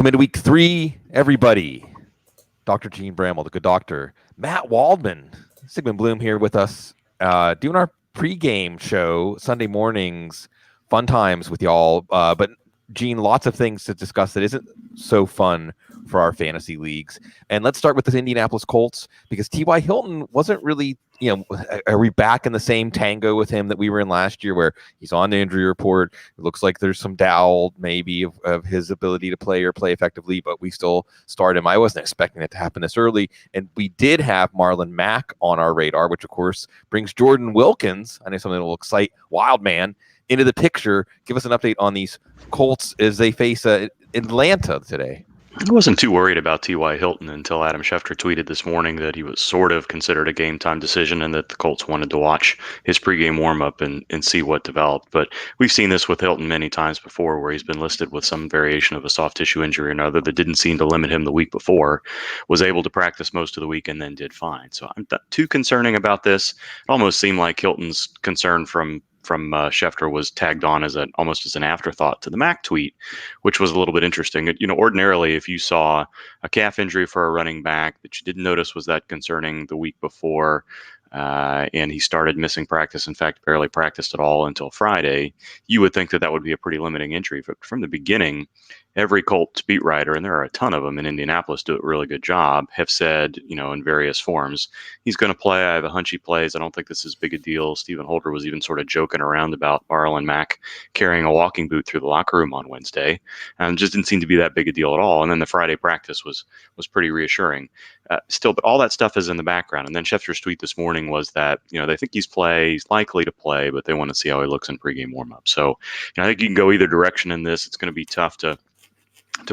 Welcome into week 3, everybody. Dr. Gene Bramwell, the good doctor. Matt Waldman, Sigmund Bloom here with us, doing our pregame show Sunday mornings. Fun times with y'all. But Gene, lots of things to discuss that isn't so fun for our fantasy leagues. And let's start with the Indianapolis Colts because T.Y. Hilton wasn't really, are we back in the same tango with him that we were in last year where he's on the injury report? It looks like there's some doubt maybe of his ability to play or play effectively, but we still start him. I wasn't expecting it to happen this early. And we did have Marlon Mack on our radar, which of course brings Jordan Wilkins, I know something that will excite Wildman, into the picture. Give us an update on these Colts as they face Atlanta today. I wasn't too worried about T.Y. Hilton until Adam Schefter tweeted this morning that he was sort of considered a game-time decision and that the Colts wanted to watch his pregame warm-up and see what developed. But we've seen this with Hilton many times before where he's been listed with some variation of a soft tissue injury or another that didn't seem to limit him the week before, was able to practice most of the week and then did fine. So I'm not too concerning about this. It almost seemed like Hilton's concern from Schefter was tagged on as almost as an afterthought to the Mac tweet, which was a little bit interesting. Ordinarily, if you saw a calf injury for a running back that you didn't notice was that concerning the week before, and he started missing practice, in fact, barely practiced at all until Friday, you would think that that would be a pretty limiting injury. But from the beginning, every Colts beat writer, and there are a ton of them in Indianapolis, do a really good job, have said, in various forms, he's going to play. I have a hunch he plays. I don't think this is big a deal. Stephen Holder was even sort of joking around about Marlon Mack carrying a walking boot through the locker room on Wednesday, and just didn't seem to be that big a deal at all. And then the Friday practice was pretty reassuring. Still, but all that stuff is in the background. And then Schefter's tweet this morning was that, they think he's likely to play, but they want to see how he looks in pregame warmup. So, I think you can go either direction in this. It's going to be tough to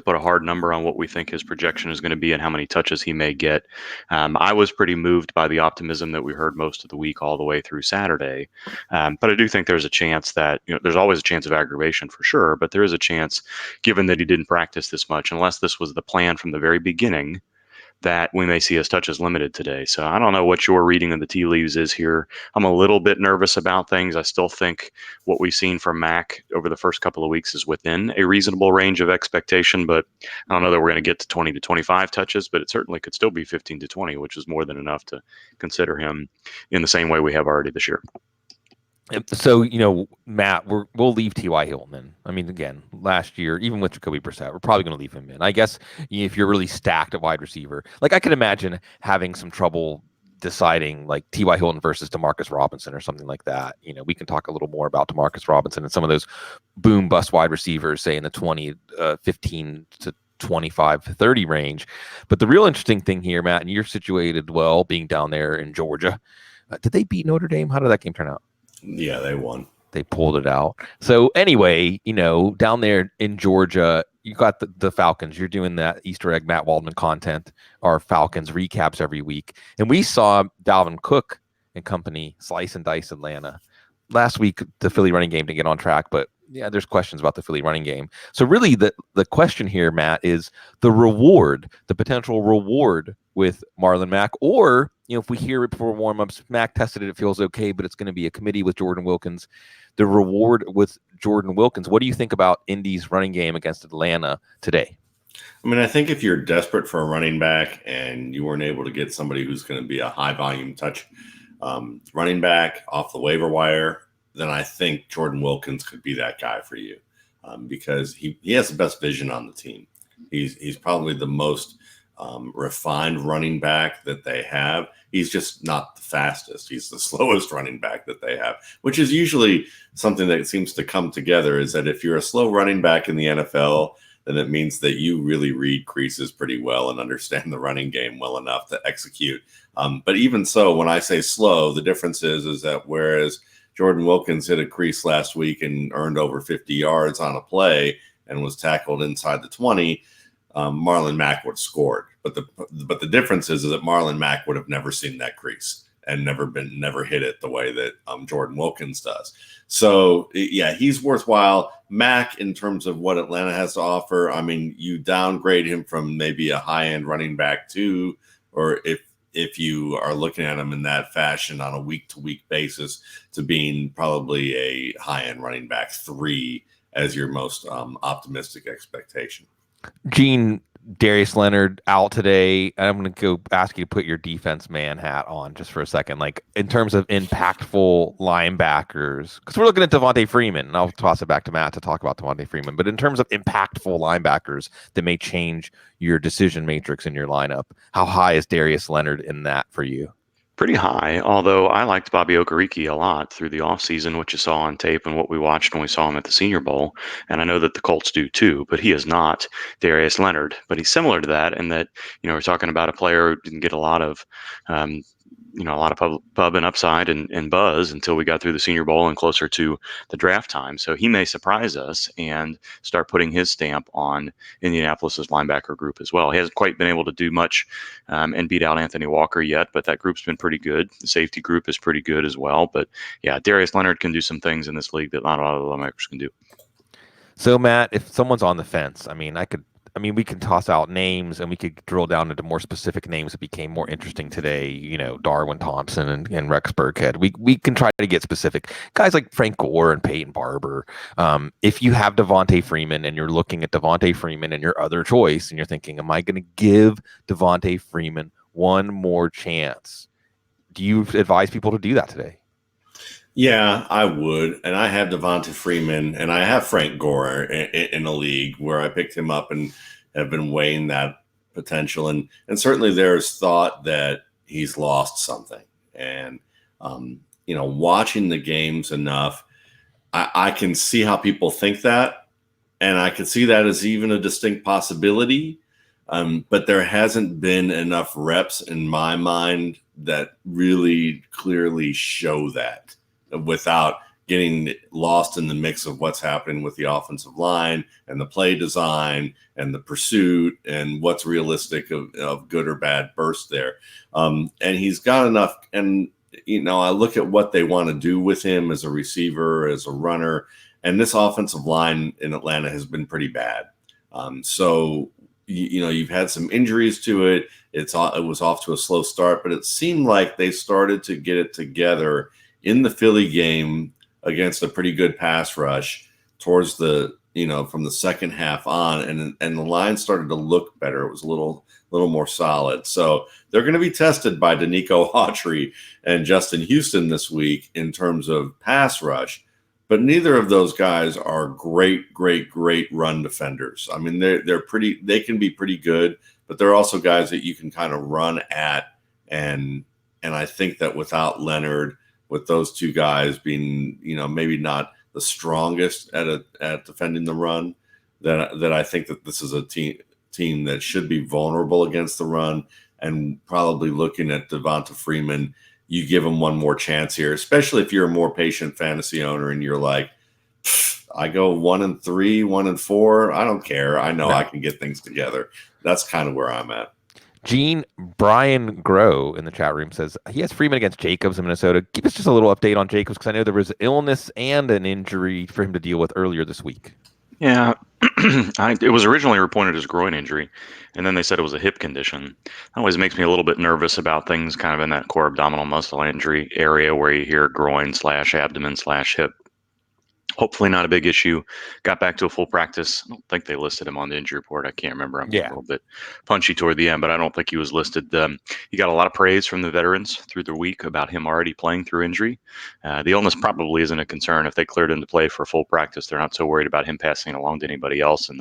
put a hard number on what we think his projection is going to be and how many touches he may get. I was pretty moved by the optimism that we heard most of the week all the way through Saturday. But I do think there's a chance that, there's always a chance of aggravation for sure, but there is a chance, given that he didn't practice this much, unless this was the plan from the very beginning, that we may see his touches limited today. So I don't know what your reading of the tea leaves is here. I'm a little bit nervous about things. I still think what we've seen from Mac over the first couple of weeks is within a reasonable range of expectation, but I don't know that we're going to get to 20 to 25 touches, but it certainly could still be 15 to 20, which is more than enough to consider him in the same way we have already this year. So, Matt, we'll leave T.Y. Hilton in. I mean, again, last year, even with Jacoby Brissett, we're probably going to leave him in. I guess if you're really stacked at wide receiver, like I could imagine having some trouble deciding like T.Y. Hilton versus Demarcus Robinson or something like that. We can talk a little more about Demarcus Robinson and some of those boom bust wide receivers, say in the 15 to 25 to 30 range. But the real interesting thing here, Matt, and you're situated well being down there in Georgia. Did they beat Notre Dame? How did that game turn out? Yeah, they won. They pulled it out. So anyway, down there in Georgia, you got the Falcons. You're doing that Easter egg Matt Waldman content, our Falcons recaps every week. And we saw Dalvin Cook and company slice and dice Atlanta. Last week, the Philly running game didn't get on track, but yeah, there's questions about the Philly running game. So really the question here, Matt, is the potential reward with Marlon Mack, or, if we hear it before warmups, Mack tested it feels okay, but it's going to be a committee with Jordan Wilkins. The reward with Jordan Wilkins, what do you think about Indy's running game against Atlanta today? I mean, I think if you're desperate for a running back and you weren't able to get somebody who's going to be a high volume touch running back off the waiver wire, then I think Jordan Wilkins could be that guy for you because he has the best vision on the team. He's probably the most refined running back that they have. He's just not the fastest. He's the slowest running back that they have, which is usually something that seems to come together, is that if you're a slow running back in the NFL, then it means that you really read creases pretty well and understand the running game well enough to execute. But even so, when I say slow, the difference is that whereas Jordan Wilkins hit a crease last week and earned over 50 yards on a play and was tackled inside the 20, Marlon Mack would have scored. But the difference is that Marlon Mack would have never seen that crease and never hit it the way that Jordan Wilkins does. So yeah, he's worthwhile. Mack, in terms of what Atlanta has to offer, I mean, you downgrade him from maybe a high-end running back 2, or if you are looking at him in that fashion on a week-to-week basis, to being probably a high-end running back 3 as your most optimistic expectation. Gene, Darius Leonard out today. I'm going to go ask you to put your defense man hat on just for a second. Like in terms of impactful linebackers, because we're looking at Devontae Freeman, and I'll toss it back to Matt to talk about Devontae Freeman. But in terms of impactful linebackers that may change your decision matrix in your lineup, how high is Darius Leonard in that for you? Pretty high, although I liked Bobby Okereke a lot through the offseason, which you saw on tape and what we watched when we saw him at the Senior Bowl. And I know that the Colts do too, but he is not Darius Leonard. But he's similar to that in that, we're talking about a player who didn't get a lot of um, a lot of pub and upside and buzz until we got through the Senior Bowl and closer to the draft time. So he may surprise us and start putting his stamp on Indianapolis's linebacker group as well. He hasn't quite been able to do much and beat out Anthony Walker yet, but that group's been pretty good. The safety group is pretty good as well. But yeah, Darius Leonard can do some things in this league that not a lot of linebackers can do. So Matt, if someone's on the fence, we can toss out names and we could drill down into more specific names that became more interesting today. Darwin Thompson and Rex Burkhead. We can try to get specific. Guys like Frank Gore and Peyton Barber. If you have Devontae Freeman and you're looking at Devontae Freeman and your other choice and you're thinking, am I going to give Devontae Freeman one more chance? Do you advise people to do that today? Yeah, I would. And I have Devonta Freeman and I have Frank Gore in a league where I picked him up and have been weighing that potential. And certainly there's thought that he's lost something. And, watching the games enough, I can see how people think that. And I can see that as even a distinct possibility. But there hasn't been enough reps in my mind that really clearly show that, without getting lost in the mix of what's happening with the offensive line and the play design and the pursuit and what's realistic of good or bad bursts there. And he's got enough. And, I look at what they want to do with him as a receiver, as a runner. And this offensive line in Atlanta has been pretty bad. So you've had some injuries to it. It was off to a slow start, but it seemed like they started to get it together in the Philly game against a pretty good pass rush towards the, from the second half on, and the line started to look better. It was a little more solid. So they're going to be tested by Danico Autry and Justin Houston this week in terms of pass rush, but neither of those guys are great run defenders. I mean, they can be pretty good, but they're also guys that you can kind of run at. And I think that without Leonard, with those two guys being, maybe not the strongest at defending the run, that I think that this is a team that should be vulnerable against the run, and probably looking at Devonta Freeman, you give him one more chance here, especially if you're a more patient fantasy owner and you're like, I go 1-3, 1-4. I don't care. I know I can get things together. That's kind of where I'm at. Gene, Brian Grow in the chat room says he has Freeman against Jacobs in Minnesota. Give us just a little update on Jacobs, because I know there was illness and an injury for him to deal with earlier this week. Yeah, it was originally reported as a groin injury, and then they said it was a hip condition. That always makes me a little bit nervous about things kind of in that core abdominal muscle injury area where you hear groin/abdomen/hip. Hopefully not a big issue. Got back to a full practice. I don't think they listed him on the injury report. I can't remember. I'm getting a little bit punchy toward the end, but I don't think he was listed. He got a lot of praise from the veterans through the week about him already playing through injury. The illness probably isn't a concern. If they cleared him to play for full practice, they're not so worried about him passing it along to anybody else. And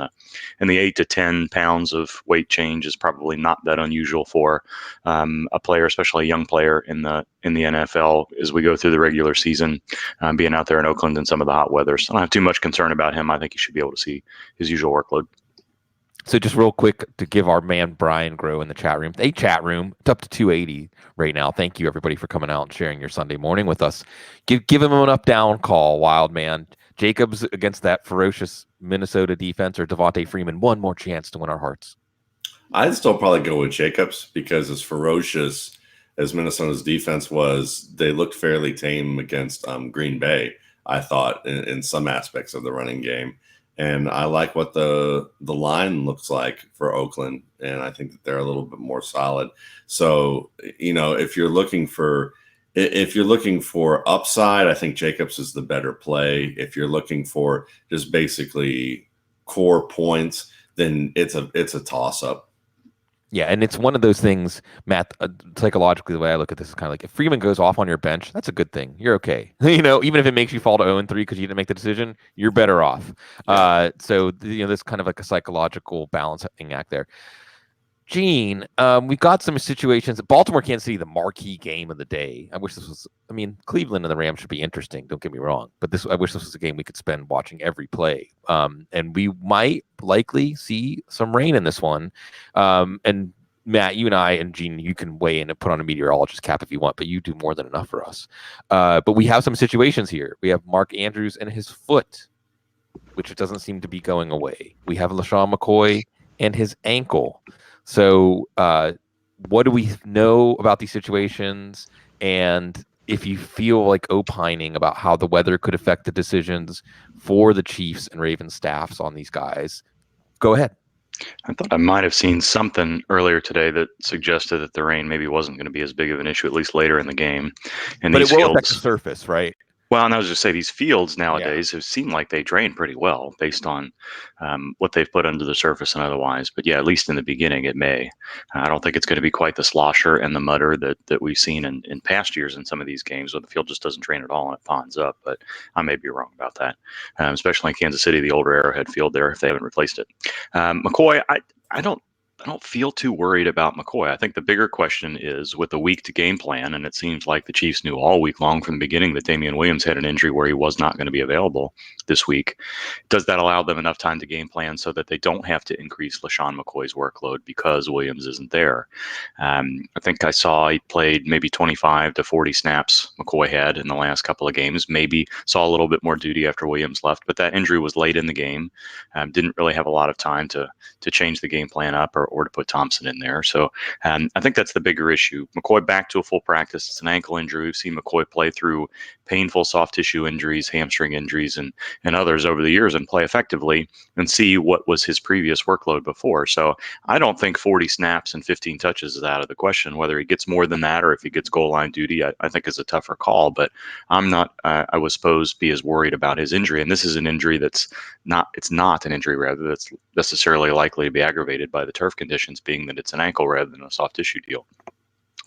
the 8 to 10 pounds of weight change is probably not that unusual for a player, especially a young player in the NFL as we go through the regular season, being out there in Oakland in some of the hot weather. So I don't have too much concern about him. I think he should be able to see his usual workload. So just real quick to give our man Brian Grow in the chat room, it's up to 280 right now. Thank you everybody for coming out and sharing your Sunday morning with us. Give him an up-down call, wild man. Jacobs against that ferocious Minnesota defense, or Devontae Freeman, one more chance to win our hearts? I'd still probably go with Jacobs, because as ferocious as Minnesota's defense was, they looked fairly tame against Green Bay, I thought, in some aspects of the running game. And I like what the line looks like for Oakland, and I think that they're a little bit more solid. So, if you're looking for upside, I think Jacobs is the better play. If you're looking for just basically core points, then it's a toss up. Yeah, and it's one of those things, Matt, psychologically, the way I look at this is kind of like if Freeman goes off on your bench, that's a good thing. You're okay. Even if it makes you fall to 0-3 because you didn't make the decision, you're better off. Yeah. So, there's kind of like a psychological balancing act there. Gene, we've got some situations. Baltimore, Kansas City, the marquee game of the day. I wish this was. I mean, Cleveland and the Rams should be interesting. Don't get me wrong, but I wish this was a game we could spend watching every play. And we might likely see some rain in this one. And Matt, you and I and Gene, you can weigh in and put on a meteorologist cap if you want, but you do more than enough for us. But we have some situations here. We have Mark Andrews and his foot, which doesn't seem to be going away. We have LaShawn McCoy and his ankle. So what do we know about these situations? And if you feel like opining about how the weather could affect the decisions for the Chiefs and Ravens staffs on these guys, go ahead. I thought I might have seen something earlier today that suggested that the rain maybe wasn't going to be as big of an issue, at least later in the game. And But these it will affect fields, the surface, right? well, and I was just say these fields nowadays have seemed like they drain pretty well based on what they've put under the surface and otherwise. But yeah, at least in the beginning, it may. I don't think it's going to be quite the slosher and the mutter that we've seen in past years in some of these games where the field just doesn't drain at all and it ponds up. But I may be wrong about that, especially in Kansas City, the older Arrowhead field there, if they haven't replaced it. McCoy, I don't feel too worried about McCoy. I think the bigger question is with a week to game plan, and it seems like the Chiefs knew all week long from the beginning that Damian Williams had an injury where he was not going to be available this week. Does that allow them enough time to game plan so that they don't have to increase LaShawn McCoy's workload because Williams isn't there? I think I saw he played maybe 25 to 40 snaps McCoy had in the last couple of games, maybe saw a little bit more duty after Williams left, but that injury was late in the game. Didn't really have a lot of time to change the game plan up or to put Thompson in there. So I think that's the bigger issue. McCoy back to a full practice. It's an ankle injury. We've seen McCoy play through painful soft tissue injuries, hamstring injuries, and others over the years and play effectively and see what was his previous workload before. So I don't think 40 snaps and 15 touches is out of the question. Whether he gets more than that or if he gets goal line duty, I think is a tougher call. But I'm not, I was supposed to be as worried about his injury. And this is an injury it's not an injury rather that's necessarily likely to be aggravated by the turf conditions, being that it's an ankle rather than a soft tissue deal.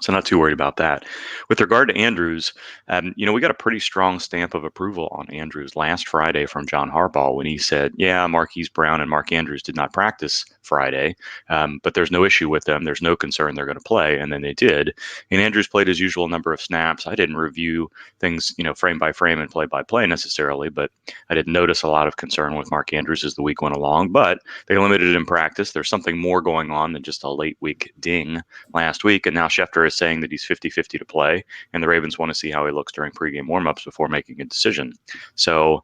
So not too worried about that. With regard to Andrews, we got a pretty strong stamp of approval on Andrews last Friday from John Harbaugh when he said, yeah, Marquise Brown and Mark Andrews did not practice Friday, but there's no issue with them. There's no concern they're going to play. And then they did. And Andrews played his usual number of snaps. I didn't review things, frame by frame and play by play necessarily, but I did notice a lot of concern with Mark Andrews as the week went along. But they limited it in practice. There's something more going on than just a late week ding last week. And now Schefter is saying that he's 50-50 to play, and the Ravens want to see how he looks during pregame warmups before making a decision. So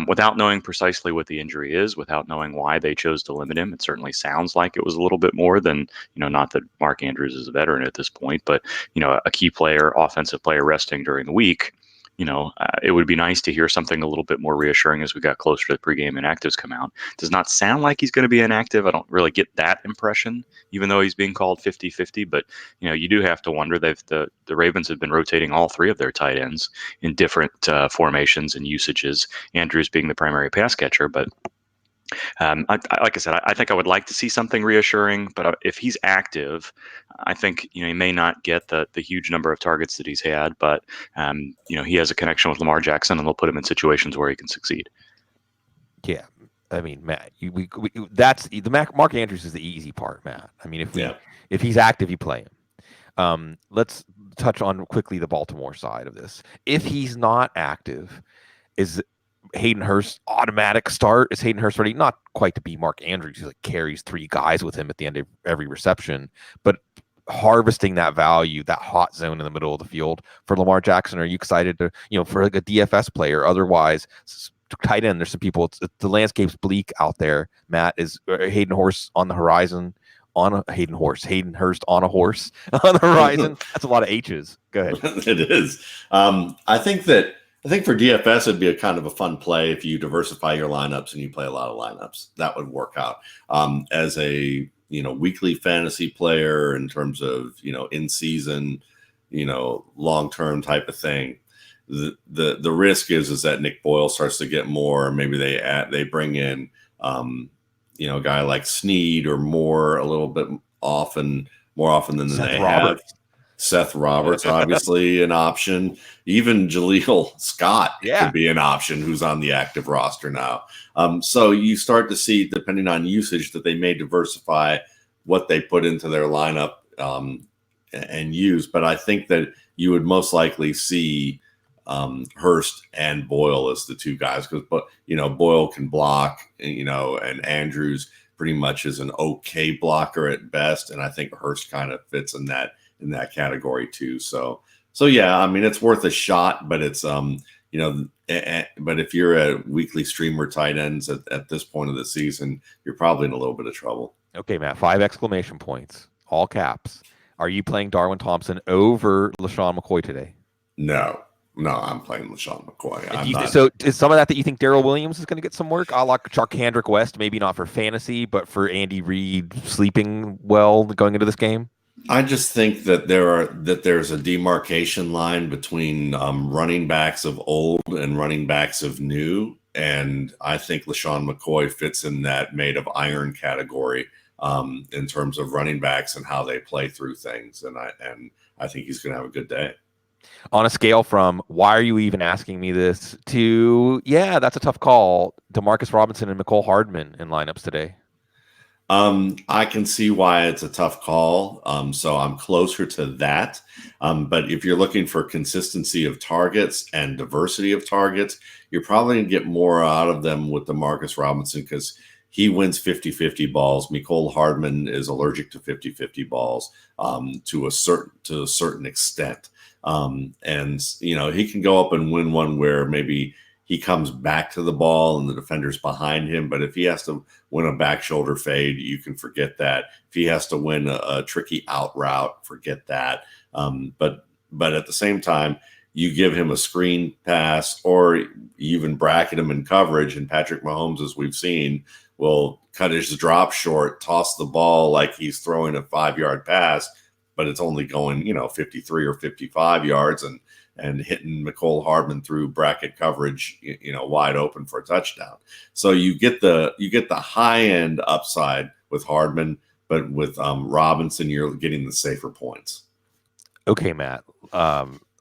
without knowing precisely what the injury is, without knowing why they chose to limit him, it certainly sounds like it was a little bit more than, not that Mark Andrews is a veteran at this point, but, a key player, offensive player resting during the week. It would be nice to hear something a little bit more reassuring as we got closer to the pregame inactives come out. Does not sound like he's going to be inactive. I don't really get that impression, even though he's being called 50-50. But, you do have to wonder. The Ravens have been rotating all three of their tight ends in different formations and usages, Andrews being the primary pass catcher. But like I said, I think I would like to see something reassuring, but if he's active, I think he may not get the huge number of targets that he's had, but he has a connection with Lamar Jackson, and they'll put him in situations where he can succeed. Yeah, I mean, Matt, that's the Mark Andrews is the easy part, Matt. I mean, if he's active, you play him. Let's touch on quickly the Baltimore side of this. If he's not active, is Hayden Hurst automatic start? Is Hayden Hurst ready? Not quite to be Mark Andrews, who carries three guys with him at the end of every reception, but harvesting that value, that hot zone in the middle of the field for Lamar Jackson. Are you excited to, for like a DFS player? Otherwise, tight end, there's some people. The landscape's bleak out there. Matt, is Hayden Hurst on the horizon? Hayden Hurst on a horse on the horizon. That's a lot of H's. Go ahead. It is. I think for DFS, it'd be a kind of a fun play if you diversify your lineups and you play a lot of lineups. That would work out. As a weekly fantasy player in terms of in season, long term type of thing. The risk is that Nick Boyle starts to get more. Maybe they bring in a guy like Snead or Moore a little bit more often than Seth they Roberts. have. Seth Roberts, obviously an option. Even Jaleel Scott could be an option, who's on the active roster now. So you start to see, depending on usage, that they may diversify what they put into their lineup and use. But I think that you would most likely see Hurst and Boyle as the two guys, because Boyle can block, and Andrews pretty much is an okay blocker at best, and I think Hurst kind of fits in that category too. So yeah, I mean, it's worth a shot, but it's but if you're a weekly streamer tight ends at this point of the season, you're probably in a little bit of trouble. Okay, Matt, 5 exclamation points, all caps. Are you playing Darwin Thompson over LaShawn McCoy today? No, I'm playing LaShawn McCoy. So is some of that you think Darrell Williams is going to get some work? I like Charkandrick West, maybe not for fantasy, but for Andy Reid sleeping well going into this game? I just think that there's a demarcation line between running backs of old and running backs of new, and I think LaShawn McCoy fits in that made of iron category in terms of running backs and how they play through things, and I think he's going to have a good day. On a scale from why are you even asking me this to that's a tough call, DeMarcus Robinson and Mecole Hardman in lineups today. I can see why it's a tough call. So I'm closer to that. But if you're looking for consistency of targets and diversity of targets, you're probably going to get more out of them with DeMarcus Robinson, because he wins 50-50 balls. Mecole Hardman is allergic to 50-50 balls to a certain extent. And he can go up and win one where maybe he comes back to the ball and the defender's behind him. But if he has to win a back shoulder fade, you can forget that. If he has to win a tricky out route, forget that. But at the same time, you give him a screen pass or you even bracket him in coverage, and Patrick Mahomes, as we've seen, will cut his drop short, toss the ball like he's throwing a 5-yard pass, but it's only going, 53 or 55 yards and hitting Mecole Hardman through bracket coverage, wide open for a touchdown. So you get the high end upside with Hardman, but with Robinson, you're getting the safer points. Okay, Matt.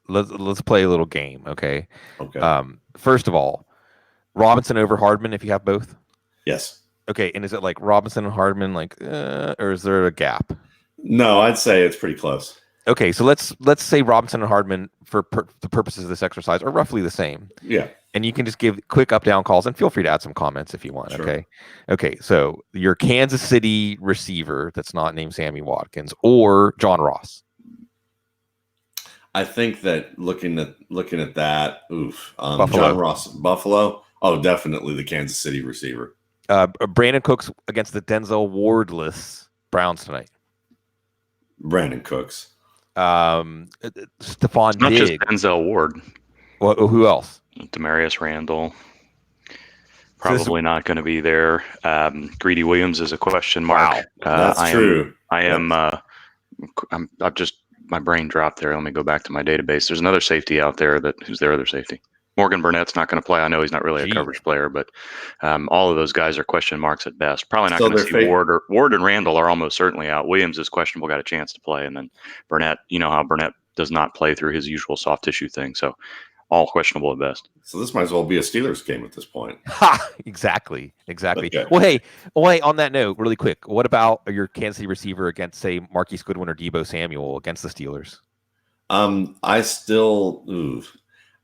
Let's play a little game. Okay. Okay. First of all, Robinson over Hardman if you have both. Yes. Okay, and is it like Robinson and Hardman, or is there a gap? No, I'd say it's pretty close. Okay, so let's say Robinson and Hardman, for the purposes of this exercise, are roughly the same. Yeah. And you can just give quick up down calls, and feel free to add some comments if you want. Sure. Okay. So your Kansas City receiver that's not named Sammy Watkins or John Ross. I think that looking at that, Buffalo. John Ross, Buffalo. Oh, definitely the Kansas City receiver. Brandon Cooks against the Denzel Wardless Browns tonight. Brandon Cooks. Stephon Not Diggs. just Denzel Ward. Well, who else? Demarius Randall. Probably not going to be there. Greedy Williams is a question mark. Wow, that's true. I've just, my brain dropped there. Let me go back to my database. There's another safety out there who's their other safety. Morgan Burnett's not going to play. I know he's not really a coverage player, but all of those guys are question marks at best. Probably not going to see Ward and Randall are almost certainly out. Williams is questionable, got a chance to play. And then Burnett, you know how Burnett does not play through his usual soft tissue thing. So all questionable at best. So this might as well be a Steelers game at this point. Exactly. Okay. Well, hey, on that note, really quick, what about your Kansas City receiver against, say, Marquise Goodwin or Deebo Samuel against the Steelers?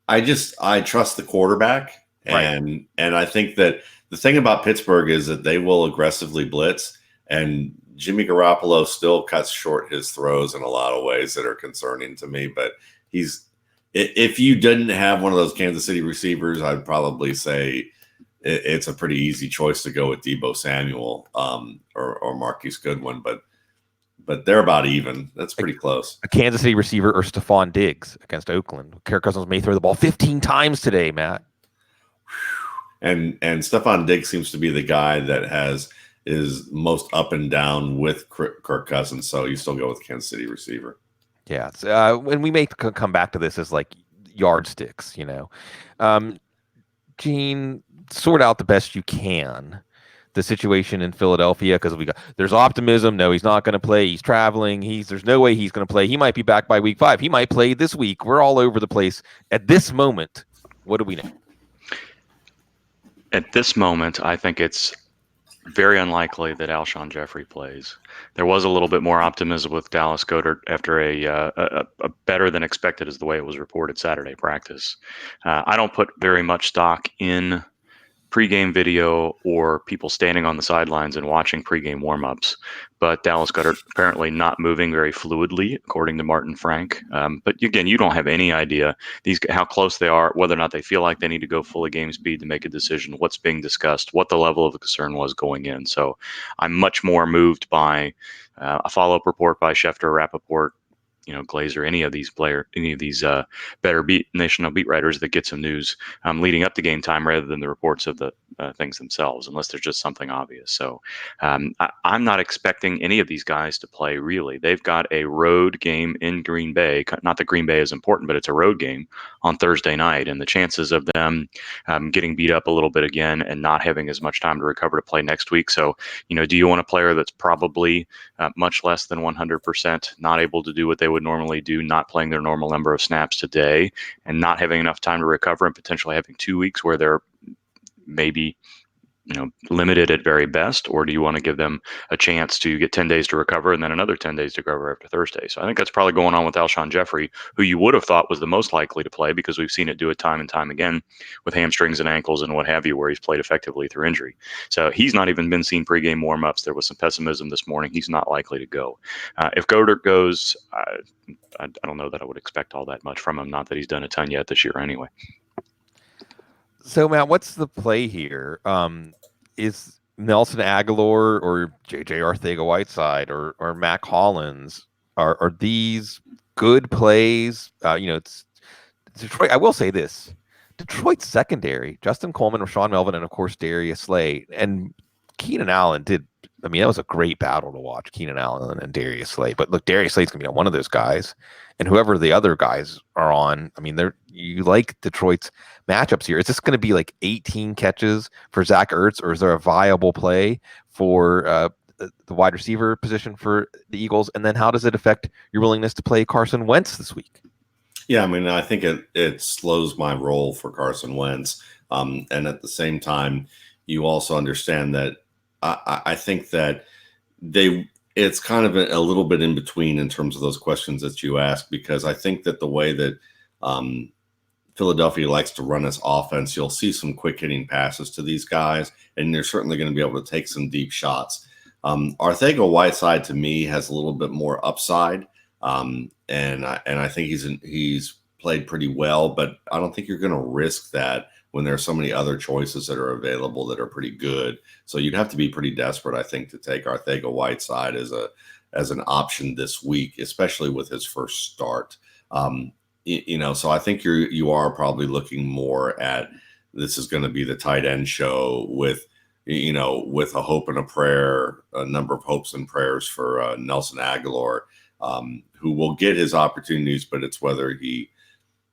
I trust the quarterback, and I think that the thing about Pittsburgh is that they will aggressively blitz, and Jimmy Garoppolo still cuts short his throws in a lot of ways that are concerning to me. But if you didn't have one of those Kansas City receivers, I'd probably say it's a pretty easy choice to go with Deebo Samuel or Marquise Goodwin, but they're about even. That's pretty close. A Kansas City receiver or Stephon Diggs against Oakland. Kirk Cousins may throw the ball 15 times today, Matt. And Stephon Diggs seems to be the guy that is most up and down with Kirk Cousins, so you still go with Kansas City receiver. Yeah, and we may come back to this as like yardsticks, Gene, sort out the best you can the situation in Philadelphia? Because there's optimism. No, he's not going to play. He's traveling. There's no way he's going to play. He might be back by week 5. He might play this week. We're all over the place at this moment. What do we know? At this moment, I think it's very unlikely that Alshon Jeffrey plays. There was a little bit more optimism with Dallas Goedert after a better than expected, is the way it was reported, Saturday practice. I don't put very much stock in pregame video or people standing on the sidelines and watching pregame warmups, but Dallas Goedert apparently not moving very fluidly, according to Martin Frank. But again, you don't have any idea how close they are, whether or not they feel like they need to go fully game speed to make a decision, what's being discussed, what the level of the concern was going in. So I'm much more moved by a follow-up report by Schefter, Rappaport, Glazer, any of these better national beat writers that get some news leading up to game time rather than the reports of the things themselves, unless there's just something obvious. So I'm not expecting any of these guys to play, really. They've got a road game in Green Bay. Not that Green Bay is important, but it's a road game on Thursday night, and the chances of them getting beat up a little bit again and not having as much time to recover to play next week. So, do you want a player that's probably much less than 100%, not able to do what they would normally do, not playing their normal number of snaps today, and not having enough time to recover, and potentially having 2 weeks where they're maybe limited at very best? Or do you want to give them a chance to get 10 days to recover and then another 10 days to recover after Thursday? So I think that's probably going on with Alshon Jeffrey, who you would have thought was the most likely to play, because we've seen it do it time and time again with hamstrings and ankles and what have you, where he's played effectively through injury. So he's not even been seen pregame warmups. There was some pessimism this morning. He's not likely to go. If Goedert goes, I don't know that I would expect all that much from him. Not that he's done a ton yet this year anyway. So, Matt, what's the play here? Is Nelson Aguilar or J.J. Arcega-Whiteside or Mac Hollins, are these good plays? It's Detroit. I will say this. Detroit's secondary, Justin Coleman, Rashawn Melvin, and, of course, Darius Slay. And Keenan Allen that was a great battle to watch, Keenan Allen and Darius Slay. But look, Darius Slay's going to be on one of those guys. And whoever the other guys are on, you like Detroit's matchups here. Is this going to be like 18 catches for Zach Ertz, or is there a viable play for the wide receiver position for the Eagles? And then how does it affect your willingness to play Carson Wentz this week? Yeah, I think it slows my role for Carson Wentz. And at the same time, you also understand that I think that it's kind of a little bit in between in terms of those questions that you ask, because I think that the way that Philadelphia likes to run its offense, you'll see some quick hitting passes to these guys, and they're certainly going to be able to take some deep shots. Arcega-Whiteside to me has a little bit more upside, and I think he's played pretty well, but I don't think you're going to risk that when there are so many other choices that are available that are pretty good. So you'd have to be pretty desperate, I think, to take Arcega-Whiteside as an option this week, especially with his first start. So I think you are probably looking more at, this is going to be the tight end show with a hope and a prayer, a number of hopes and prayers for Nelson Aguilar, who will get his opportunities, but it's whether he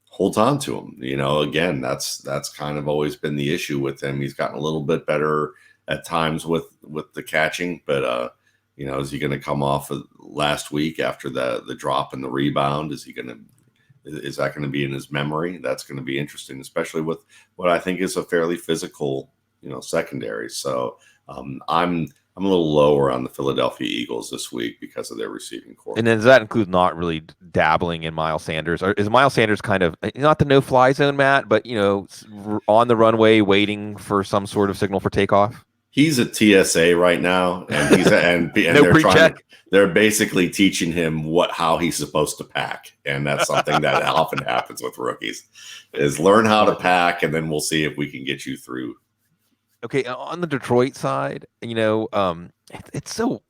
holds on to him. Again, that's kind of always been the issue with him. He's gotten a little bit better at times with the catching, but is he going to come off of last week after the drop and the rebound? Is that going to be in his memory? That's going to be interesting, especially with what I think is a fairly physical, secondary. So I'm a little lower on the Philadelphia Eagles this week because of their receiving core. And then does that include not really dabbling in Miles Sanders? Or is Miles Sanders kind of not the no-fly zone, Matt, but on the runway waiting for some sort of signal for takeoff? He's a TSA right now, and no they're basically teaching him how he's supposed to pack, and that's something that often happens with rookies. Is learn how to pack, and then we'll see if we can get you through. Okay, on the Detroit side, It's so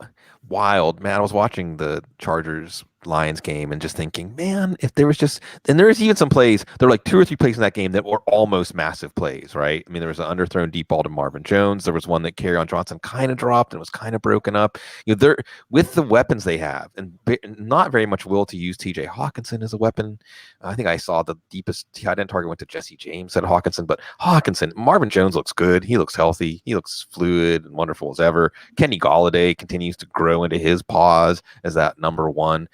wild, man. I was watching the Chargers Lions game and just thinking, man, if there was just, and there was even some plays, there were like 2 or 3 plays in that game that were almost massive plays, right? I mean, there was an underthrown deep ball to Marvin Jones. There was one that Kerryon Johnson kind of dropped and was kind of broken up. They're with the weapons they have, and not very much will to use TJ Hawkinson as a weapon. I think I saw the deepest tight end target went to Jesse James at Hawkinson, but Marvin Jones looks good. He looks healthy. He looks fluid and wonderful as ever. Kenny Golladay continues to grow into his paws as that number one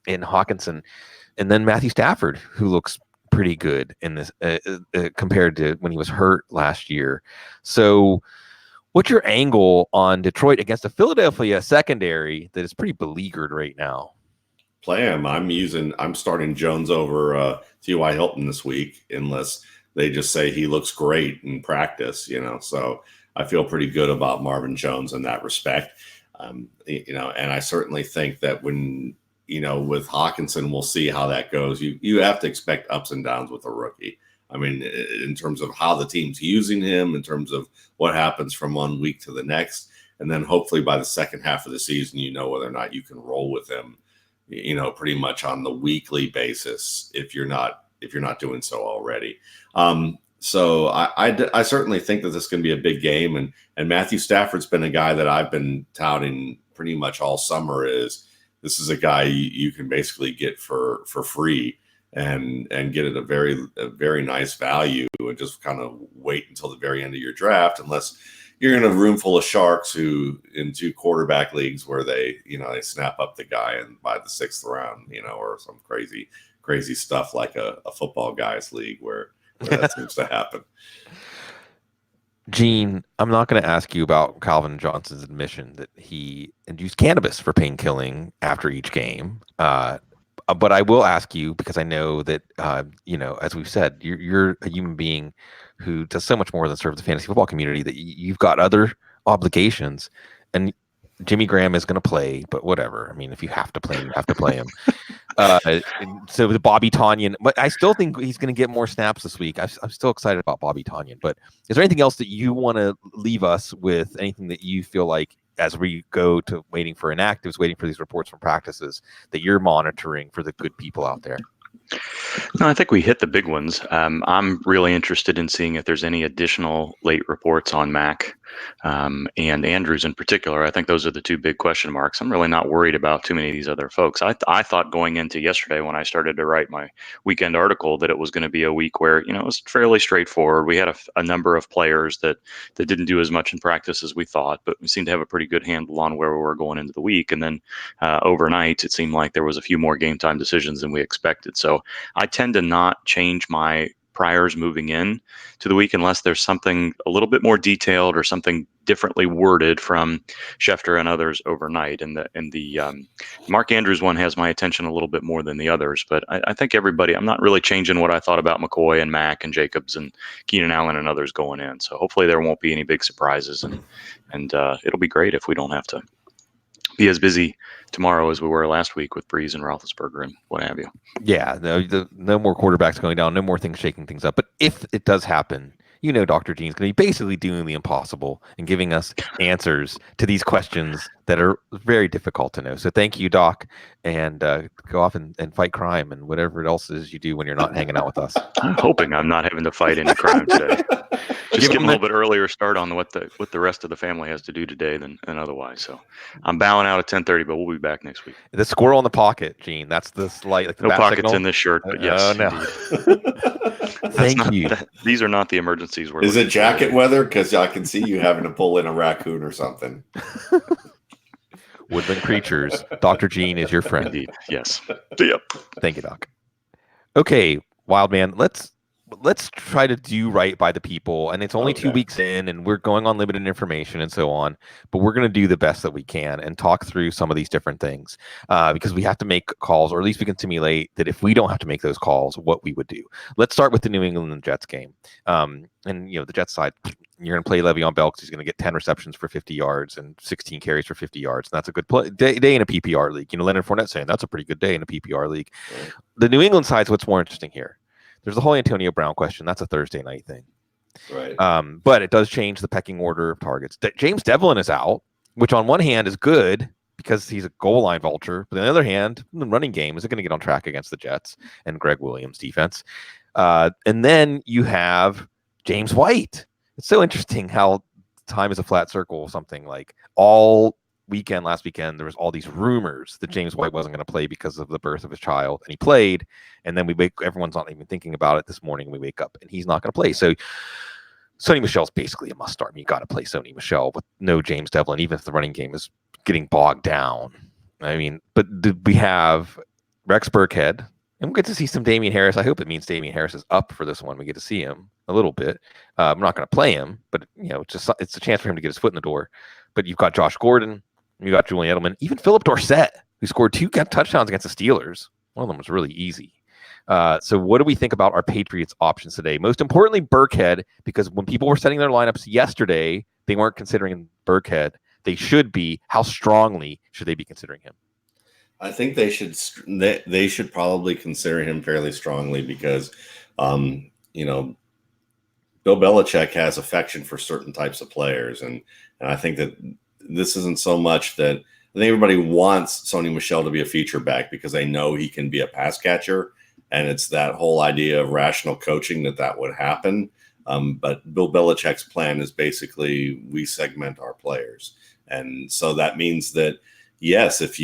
in Hawkinson. And then Matthew Stafford, who looks pretty good in this compared to when he was hurt last year. So what's your angle on Detroit against a Philadelphia secondary that is pretty beleaguered right now? Play him. I'm starting Jones over T.Y. Hilton this week, unless they just say he looks great in practice, So I feel pretty good about Marvin Jones in that respect. And I certainly think that when, with Hawkinson, we'll see how that goes. You have to expect ups and downs with a rookie. I mean, in terms of how the team's using him, in terms of what happens from one week to the next. And then hopefully by the second half of the season, whether or not you can roll with him, pretty much on the weekly basis if you're not doing so already. So I certainly think that this is going to be a big game, and Matthew Stafford's been a guy that I've been touting pretty much all summer. This is a guy you can basically get for free and get at a very nice value, and just kind of wait until the very end of your draft, unless you're in a room full of sharks who in 2 quarterback leagues where they snap up the guy and by the 6th round, or some crazy stuff like a football guys league where that seems to happen. Gene, I'm not going to ask you about Calvin Johnson's admission that he used cannabis for pain killing after each game. But I will ask you, because I know that, as we've said, you're a human being who does so much more than serve the fantasy football community, that you've got other obligations, and Jimmy Graham is going to play, but whatever. I mean, if you have to play him, you have to play him. So the Bobby Tonyan, but I still think he's going to get more snaps this week. I'm still excited about Bobby Tonyan, but is there anything else that you want to leave us with? Anything that you feel like, as we go to waiting for inactives, waiting for these reports from practices, that you're monitoring for the good people out there? No, I think we hit the big ones. I'm really interested in seeing if there's any additional late reports on Mac and Andrews in particular. I think those are the 2 big question marks. I'm really not worried about too many of these other folks. I thought going into yesterday when I started to write my weekend article that it was going to be a week where, it was fairly straightforward. We had a number of players that didn't do as much in practice as we thought, but we seemed to have a pretty good handle on where we were going into the week. And then overnight, it seemed like there was a few more game time decisions than we expected. So I tend to not change my priors moving in to the week unless there's something a little bit more detailed or something differently worded from Schefter and others overnight. And the Mark Andrews one has my attention a little bit more than the others. But I think everybody, I'm not really changing what I thought about McCoy and Mack and Jacobs and Keenan Allen and others going in. So hopefully there won't be any big surprises, and it'll be great if we don't have to be as tomorrow as we were last week with Breeze and Roethlisberger and what have you. Yeah, no more quarterbacks going down, no more things shaking things up. But if it does happen, Dr. Gene's going to be basically doing the impossible and giving us answers to these questions that are very difficult to know. So thank you, Doc, and go off and fight crime and whatever else is you do when you're not hanging out with us. I'm hoping I'm not having to fight any crime today. Just getting a little bit earlier start on what the rest of the family has to do today than otherwise. So I'm bowing out at 10:30, but we'll be back next week. The squirrel in the pocket, Gene. That's the slight. Like the no pockets signal in this shirt, but yes. Oh, no. Thank you. These are not the emergencies. Is it jacket weather? Because I can see you having to pull in a raccoon or something. Woodland creatures. Dr. Gene is your friend. Indeed. Yes. See ya. Thank you, Doc. Okay, wild man. Let's try to do right by the people, and it's only 2 weeks in, and we're going on limited information and so on, but we're going to do the best that we can and talk through some of these different things because we have to make calls, or at least we can simulate that if we don't have to make those calls, what we would do. Let's start with the New England Jets game. And the Jets side, you're going to play Le'Veon Bell because he's going to get 10 receptions for 50 yards and 16 carries for 50 yards, and that's a good day in a PPR league. Leonard Fournette saying that's a pretty good day in a PPR league. Right. The New England side's what's more interesting here. There's the whole Antonio Brown question. That's a Thursday night thing. Right. But it does change the pecking order of targets. James Devlin is out. which on one hand is good because he's a goal line vulture, but on the other hand, the running game isn't going to get on track against the Jets and Greg Williams' defense. And then you have James White. It's so interesting how time is a flat circle. Something like all weekend, last weekend, there was all these rumors that James White wasn't going to play because of the birth of his child, and he played. And then everyone's not even thinking about it this morning. We wake up and he's not going to play. So Sony Michel's basically a must start. I mean, you got to play Sony Michel with no James Devlin, even if the running game is getting bogged down. I mean, but we have Rex Burkhead, and we'll get to see some Damian Harris. I hope it means Damian Harris is up for this one. We get to see him a little bit. I'm not going to play him, but it's a chance for him to get his foot in the door. But you've got Josh Gordon, you got Julian Edelman, even Philip Dorsett, who scored 2 touchdowns against the Steelers. One of them was really easy. So what do we think about our Patriots options today? Most importantly, Burkhead, because when people were setting their lineups yesterday, they weren't considering Burkhead. They should be. How strongly should they be considering him? I think they should probably consider him fairly strongly because, Bill Belichick has affection for certain types of players, and I think that this isn't so much that I think everybody wants Sony Michel to be a feature back because they know he can be a pass catcher, and it's that whole idea of rational coaching that would happen. But Bill Belichick's plan is basically we segment our players. And so that means that, yes, if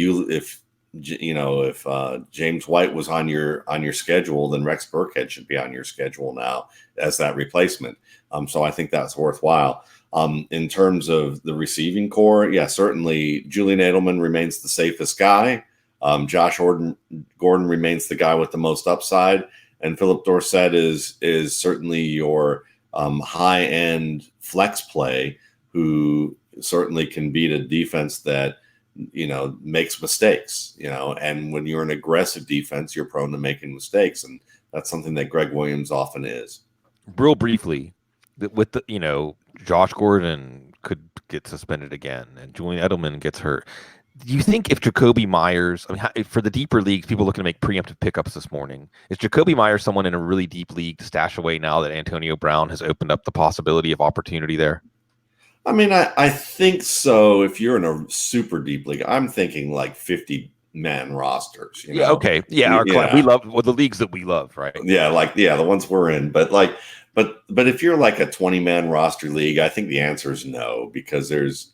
James White was on your schedule, then Rex Burkhead should be on your schedule now as that replacement. So I think that's worthwhile. In terms of the receiving core, yeah, certainly Julian Edelman remains the safest guy. Josh Gordon remains the guy with the most upside, and Philip Dorsett is certainly your high-end flex play who certainly can beat a defense that makes mistakes, and when you're an aggressive defense, you're prone to making mistakes, and that's something that Greg Williams often is. Real briefly, with Josh Gordon could get suspended again, and Julian Edelman gets hurt. Do you think if Jacoby Myers, for the deeper leagues, people looking to make preemptive pickups this morning, is Jacoby Myers someone in a really deep league to stash away now that Antonio Brown has opened up the possibility of opportunity there? I mean, I think so. If you're in a super deep league, I'm thinking like 50-man rosters. Yeah, okay. Yeah, we love the leagues that we love, right? Yeah, the ones we're in. But if you're like a 20-man roster league, I think the answer is no, because there's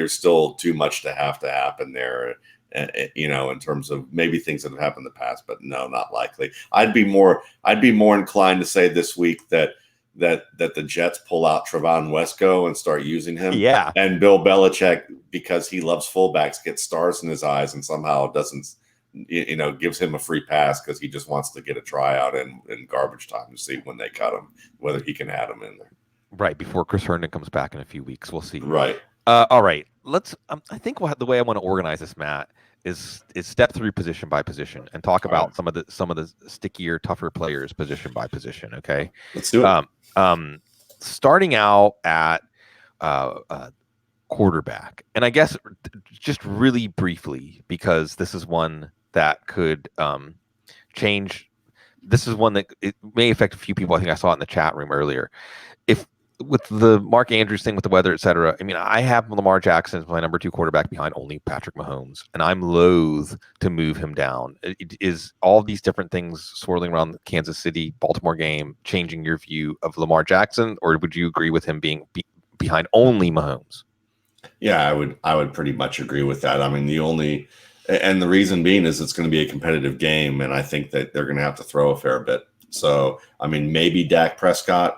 still too much to happen there. In terms of maybe things that have happened in the past, but no, not likely. I'd be more inclined to say this week that the Jets pull out Trevon Wesco and start using him. Yeah. And Bill Belichick, because he loves fullbacks, gets stars in his eyes and somehow doesn't, gives him a free pass because he just wants to get a tryout in garbage time to see when they cut him, whether he can add him in there. Right. Before Chris Herndon comes back in a few weeks. We'll see. Right. All right. Let's, I think the way I want to organize this, Matt, is step through position by position and talk about some of the stickier, tougher players position by position. Okay. Let's do it. Starting out at quarterback, and I guess just really briefly, because this is one that could change. This is one that it may affect a few people. I think I saw it in the chat room earlier. If with the Mark Andrews thing with the weather, et cetera, I mean, I have Lamar Jackson as my number 2 quarterback behind only Patrick Mahomes, and I'm loath to move him down. Is all these different things swirling around the Kansas City, Baltimore game changing your view of Lamar Jackson, or would you agree with him being behind only Mahomes? Yeah, I would pretty much agree with that. I mean, and the reason being is it's going to be a competitive game, and I think that they're going to have to throw a fair bit. So, I mean, maybe Dak Prescott,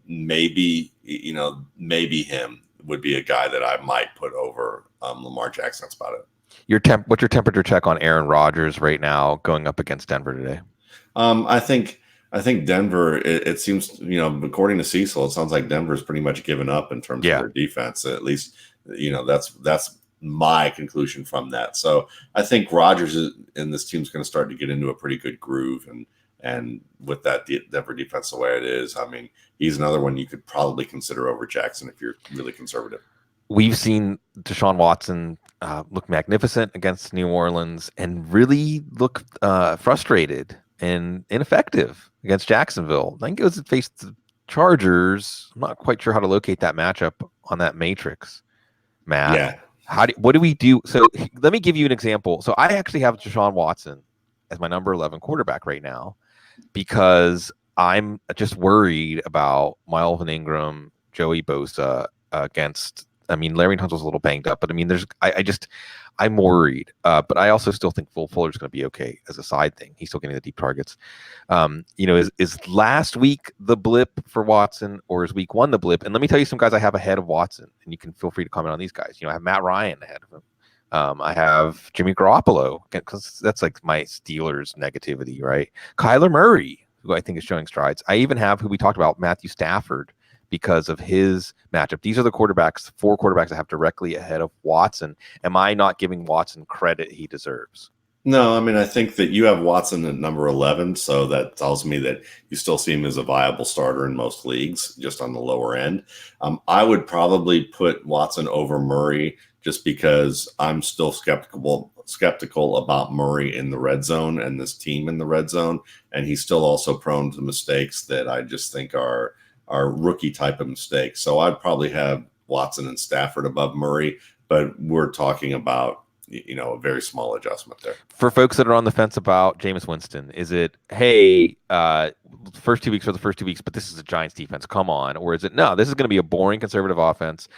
maybe him would be a guy that I might put over Lamar Jackson. That's about it. What's your temperature check on Aaron Rodgers right now going up against Denver today? I think Denver. It seems according to Cecil, it sounds like Denver's pretty much given up in terms of their defense. At least that's my conclusion from that. So I think Rodgers and this team's going to start to get into a pretty good groove, and with that Denver defense the way it is, I mean, he's another one you could probably consider over Jackson if you're really conservative. We've seen Deshaun Watson look magnificent against New Orleans and really look frustrated and ineffective against Jacksonville. I think it was to face the Chargers. I'm not quite sure how to locate that matchup on that matrix, Matt. Yeah. What do we do? So let me give you an example. So I actually have Deshaun Watson as my number 11 quarterback right now because I'm just worried about Melvin Ingram, Joey Bosa against. I mean, Larry Tunsil's a little banged up, but I mean, I'm worried. But I also still think Fuller's going to be okay as a side thing. He's still getting the deep targets. Is last week the blip for Watson, or is week 1 the blip? And let me tell you some guys I have ahead of Watson, and you can feel free to comment on these guys. I have Matt Ryan ahead of him. I have Jimmy Garoppolo because that's like my Steelers negativity, right? Kyler Murray, who I think is showing strides. I even have who we talked about, Matthew Stafford, because of his matchup. These are the 4 quarterbacks I have directly ahead of Watson. Am I not giving Watson credit he deserves? No, I mean, I think that you have Watson at number 11, so that tells me that you still see him as a viable starter in most leagues, just on the lower end. I would probably put Watson over Murray just because I'm still skeptical about Murray in the red zone and this team in the red zone, and he's still also prone to mistakes that I just think are rookie type of mistakes. So I'd probably have Watson and Stafford above Murray, but we're talking about a very small adjustment there. For folks that are on the fence about Jameis Winston, is it, hey, first 2 weeks are the first 2 weeks, but this is a Giants defense, come on? Or is it, no, this is going to be a boring conservative offense,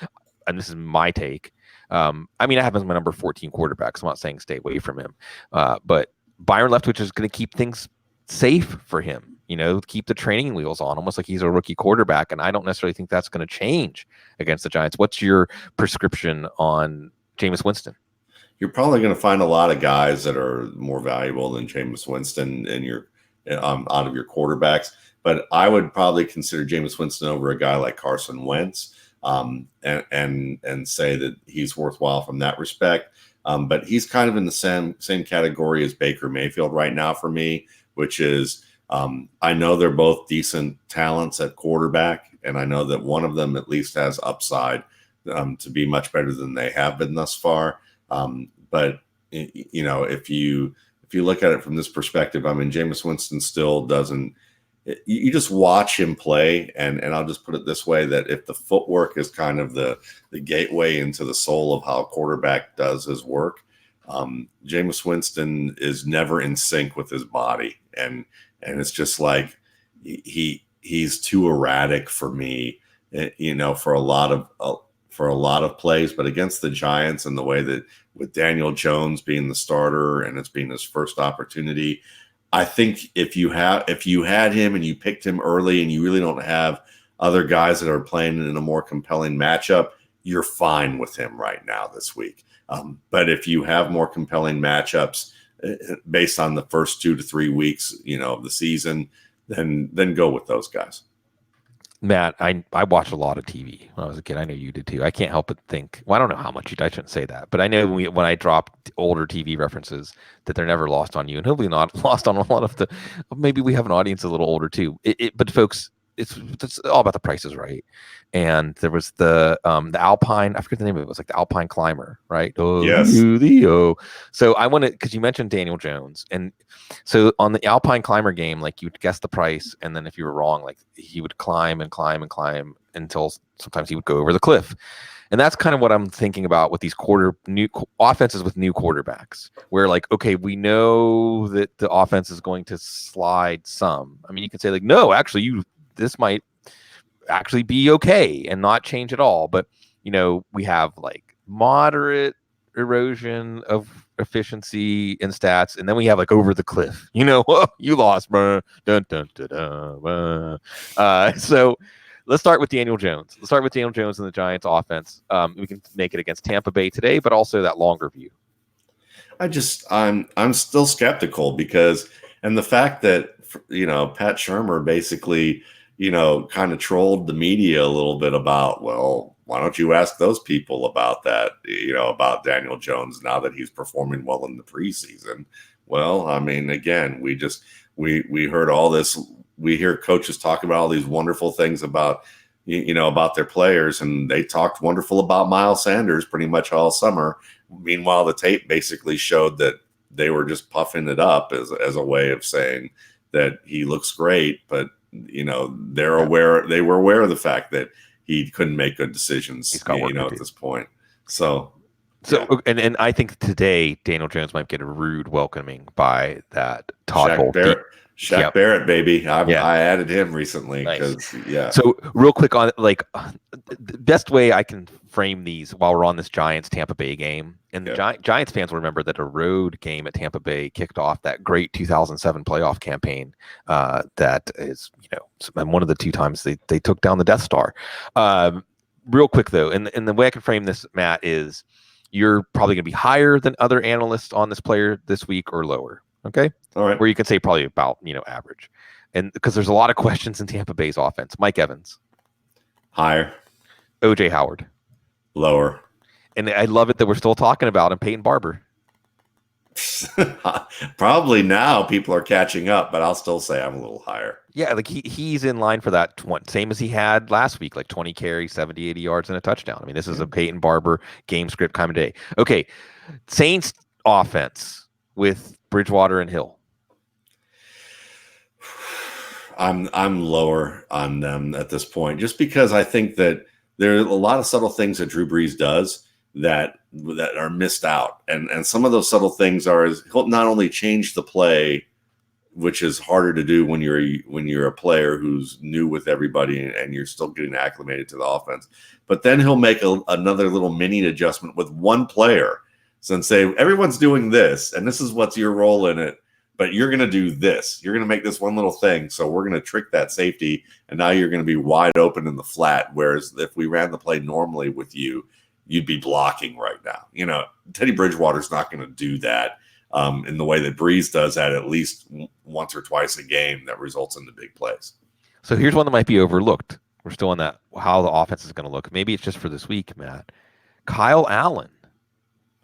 and this is my take. I mean, I have him as my number 14 quarterback, so I'm not saying stay away from him. But Byron Leftwich is going to keep things safe for him, keep the training wheels on, almost like he's a rookie quarterback, and I don't necessarily think that's going to change against the Giants. What's your prescription on Jameis Winston? You're probably going to find a lot of guys that are more valuable than Jameis Winston in your out of your quarterbacks. But I would probably consider Jameis Winston over a guy like Carson Wentz, and say that he's worthwhile from that respect. But he's kind of in the same category as Baker Mayfield right now for me, which is I know they're both decent talents at quarterback, and I know that one of them at least has upside to be much better than they have been thus far. But if you look at it from this perspective, I mean, Jameis Winston still doesn't. You just watch him play, and I'll just put it this way: that if the footwork is kind of the gateway into the soul of how a quarterback does his work, Jameis Winston is never in sync with his body, and it's just like he's too erratic for me, for a lot of plays. But against the Giants, and the way that with Daniel Jones being the starter and it's being his first opportunity, I think if you had him and you picked him early and you really don't have other guys that are playing in a more compelling matchup, you're fine with him right now this week. But if you have more compelling matchups based on the first 2 to 3 weeks, of the season, then go with those guys. Matt, I watched a lot of TV when I was a kid. I know you did too. I can't help but think. Well, I don't know how much I shouldn't say that, but I know when I drop older TV references that they're never lost on you, and hopefully not lost on a lot of the. Maybe we have an audience a little older too. But folks, it's all about the prices, right? And there was the Alpine. I forget the name of it. It was like the Alpine Climber, right? Oh, yes. So I want to, because you mentioned Daniel Jones, and so on the Alpine Climber game, like you'd guess the price, and then if you were wrong, like he would climb and climb and climb until sometimes he would go over the cliff. And that's kind of what I'm thinking about with these new offenses with new quarterbacks, where like, okay, we know that the offense is going to slide some. I mean, you could say like, no, actually, this might actually be okay and not change at all. But we have like moderate erosion of efficiency in stats, and then we have like over the cliff. You lost, bro. Dun, dun, dun, dun, so let's start with Daniel Jones. Let's start with Daniel Jones and the Giants offense. We can make it against Tampa Bay today, but also that longer view. I'm still skeptical because, and the fact that Pat Shurmur basically kind of trolled the media a little bit about, well, why don't you ask those people about that, about Daniel Jones now that he's performing well in the preseason? Well, I mean, again, we heard all this. We hear coaches talk about all these wonderful things about, about their players, and they talked wonderful about Miles Sanders pretty much all summer. Meanwhile, the tape basically showed that they were just puffing it up as a way of saying that he looks great, but they were aware of the fact that he couldn't make good decisions, at this point. So So, and I think today Daniel Jones might get a rude welcoming by that Todd Bowles. Shaq Barrett, baby. Yeah. I added him recently Nice. because yeah. So real quick on the best way I can frame these while we're on this Giants Tampa Bay game, and the Giants fans will remember that a road game at Tampa Bay kicked off that great 2007 playoff campaign. That is, one of the 2 times they took down the Death Star. Real quick though, and the way I can frame this, Matt, is you're probably going to be higher than other analysts on this player this week or lower. Okay. All right. Where you can say probably about, average. And because there's a lot of questions in Tampa Bay's offense. Mike Evans. Higher. O.J. Howard. Lower. And I love it that we're still talking about him, Peyton Barber. Probably now people are catching up, but I'll still say I'm a little higher. Yeah, like he's in line for that same as he had last week, like 20 carries, 70, 80 yards, and a touchdown. I mean, this is a Peyton Barber game script kind of day. Okay, Saints offense with Bridgewater and Hill. I'm lower on them at this point, just because I think that there are a lot of subtle things that Drew Brees does that are missed out, and some of those subtle things he'll not only change the play, which is harder to do when you're a player who's new with everybody and you're still getting acclimated to the offense, but then he'll make another little mini adjustment with one player, and say everyone's doing this, and this is what's your role in it. But you're going to do this. You're going to make this one little thing. So we're going to trick that safety. And now you're going to be wide open in the flat. Whereas if we ran the play normally with you, you'd be blocking right now. Teddy Bridgewater's not going to do that in the way that Breeze does that at least once or twice a game that results in the big plays. So here's one that might be overlooked. We're still on that, how the offense is going to look. Maybe it's just for this week, Matt. Kyle Allen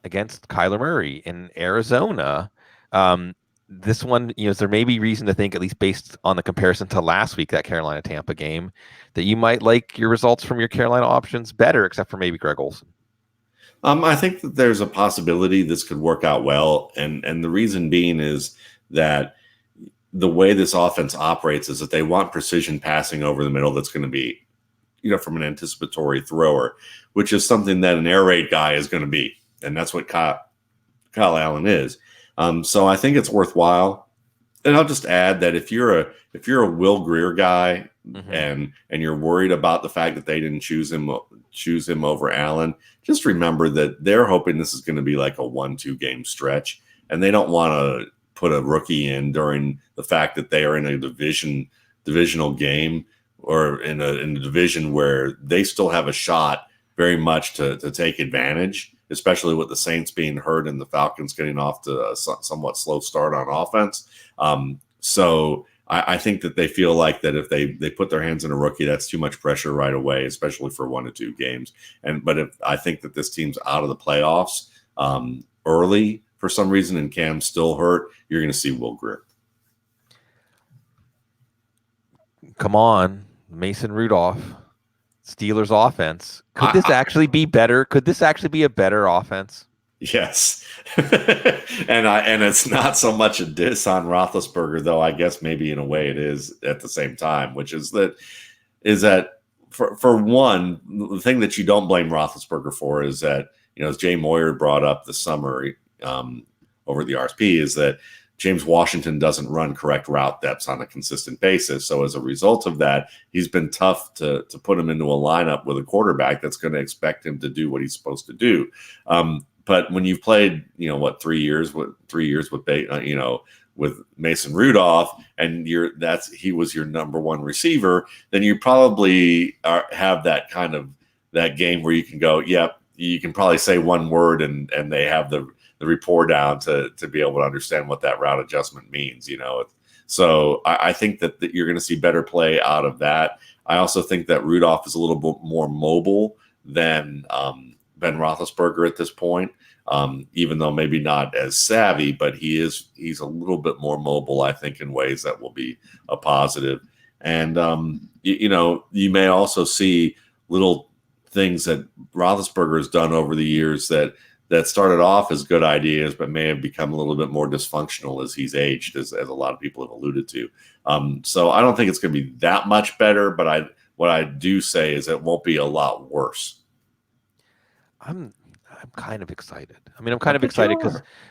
against Kyler Murray in Arizona. This one, there may be reason to think, at least based on the comparison to last week, that Carolina-Tampa game, that you might like your results from your Carolina options better, except for maybe Greg Olsen. I think that there's a possibility this could work out well. And the reason being is that the way this offense operates is that they want precision passing over the middle that's going to be, from an anticipatory thrower, which is something that an air raid guy is going to be. And that's what Kyle Allen is. So I think it's worthwhile, and I'll just add that if you're a Will Grier guy and you're worried about the fact that they didn't choose him over Allen, just remember that they're hoping this is going to be like a 1-2 game stretch, and they don't want to put a rookie in during the fact that they are in a divisional game or in a division where they still have a shot very much to take advantage, especially with the Saints being hurt and the Falcons getting off to a somewhat slow start on offense. So I think that they feel like that if they put their hands on a rookie, that's too much pressure right away, especially for 1 to 2 games. But if I think that this team's out of the playoffs early for some reason and Cam's still hurt, you're going to see Will Grier. Come on, Mason Rudolph. Steelers offense. Could this actually be better? Could this actually be a better offense? Yes. and it's not so much a diss on Roethlisberger, though I guess maybe in a way it is at the same time, which is that for one, the thing that you don't blame Roethlisberger for is that, as Jay Moyer brought up this summer over the RSP, is that James Washington doesn't run correct route depths on a consistent basis. So as a result of that, he's been tough to put him into a lineup with a quarterback that's going to expect him to do what he's supposed to do. But when you've played, 3 years with with Mason Rudolph, and he was your number one receiver, then you probably have that kind of that game where you can go, yep, you can probably say one word and they have the rapport down to be able to understand what that route adjustment means, So I think that you're going to see better play out of that. I also think that Rudolph is a little bit more mobile than Ben Roethlisberger at this point, even though maybe not as savvy, but he's a little bit more mobile, I think, in ways that will be a positive. And, you may also see little things that Roethlisberger has done over the years that started off as good ideas, but may have become a little bit more dysfunctional as he's aged, as a lot of people have alluded to. So I don't think it's going to be that much better, but what I do say is it won't be a lot worse. I'm kind of excited. I mean, I'm kind of excited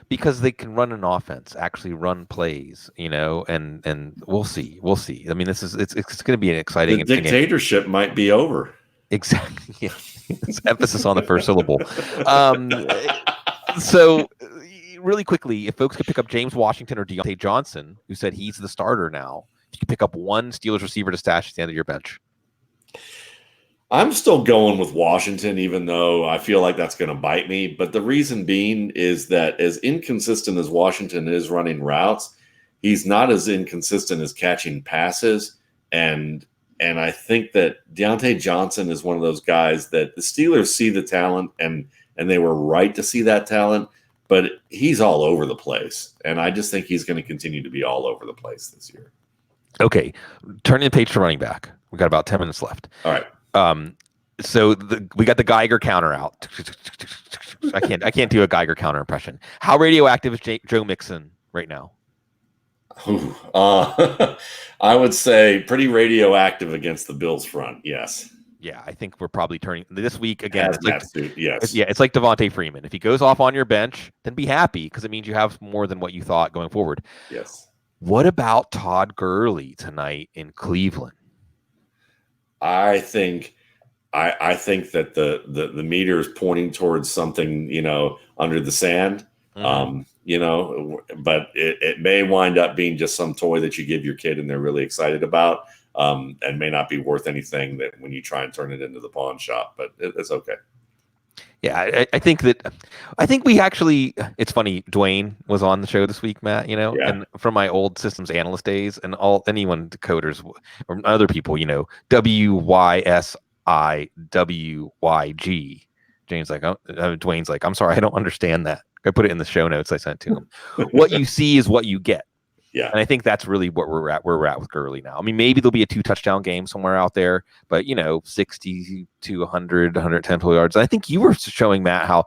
because they can run an offense, actually run plays, and we'll see. We'll see. I mean, it's going to be an exciting. The dictatorship might be over. Exactly. Yeah. It's emphasis on the first syllable. So, really quickly, if folks could pick up James Washington or Deontay Johnson, who said he's the starter now, if you could pick up one Steelers receiver to stash at the end of your bench. I'm still going with Washington, even though I feel like that's going to bite me. But the reason being is that as inconsistent as Washington is running routes, he's not as inconsistent as catching passes. And I think that Deontay Johnson is one of those guys that the Steelers see the talent, and they were right to see that talent. But he's all over the place. And I just think he's going to continue to be all over the place this year. Okay. Turning the page to running back. We've got about 10 minutes left. All right. So we got the Geiger counter out. I can't do a Geiger counter impression. How radioactive is Joe Mixon right now? I would say pretty radioactive against the Bills front. Yes. Yeah, I think we're probably turning this week again. Yes. It's like Devontae Freeman. If he goes off on your bench, then be happy because it means you have more than what you thought going forward. Yes. What about Todd Gurley tonight in Cleveland? I think that the meter is pointing towards something, under the sand, but it may wind up being just some toy that you give your kid and they're really excited about, and may not be worth anything that when you try and turn it into the pawn shop, but it's okay. Yeah, I think we actually, it's funny, Dwayne was on the show this week, Matt, and from my old systems analyst days and anyone coders or other people, WYSIWYG. Dwayne's like, I'm sorry, I don't understand that. I put it in the show notes I sent to him. What you see is what you get. Yeah. And I think that's really what we're at with Gurley now. I mean, maybe there'll be a 2-touchdown game somewhere out there, but 60 to 100, 110 total yards. And I think you were showing Matt how,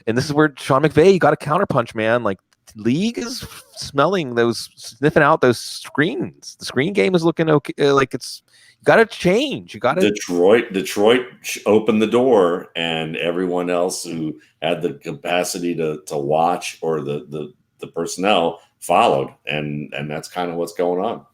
and this is where Sean McVay got a counterpunch, man. Like, league is sniffing out those screens. The screen game is looking okay. Like, it's got to change. You got to. Detroit opened the door, and everyone else who had the capacity to watch or the personnel followed, and that's kind of what's going on.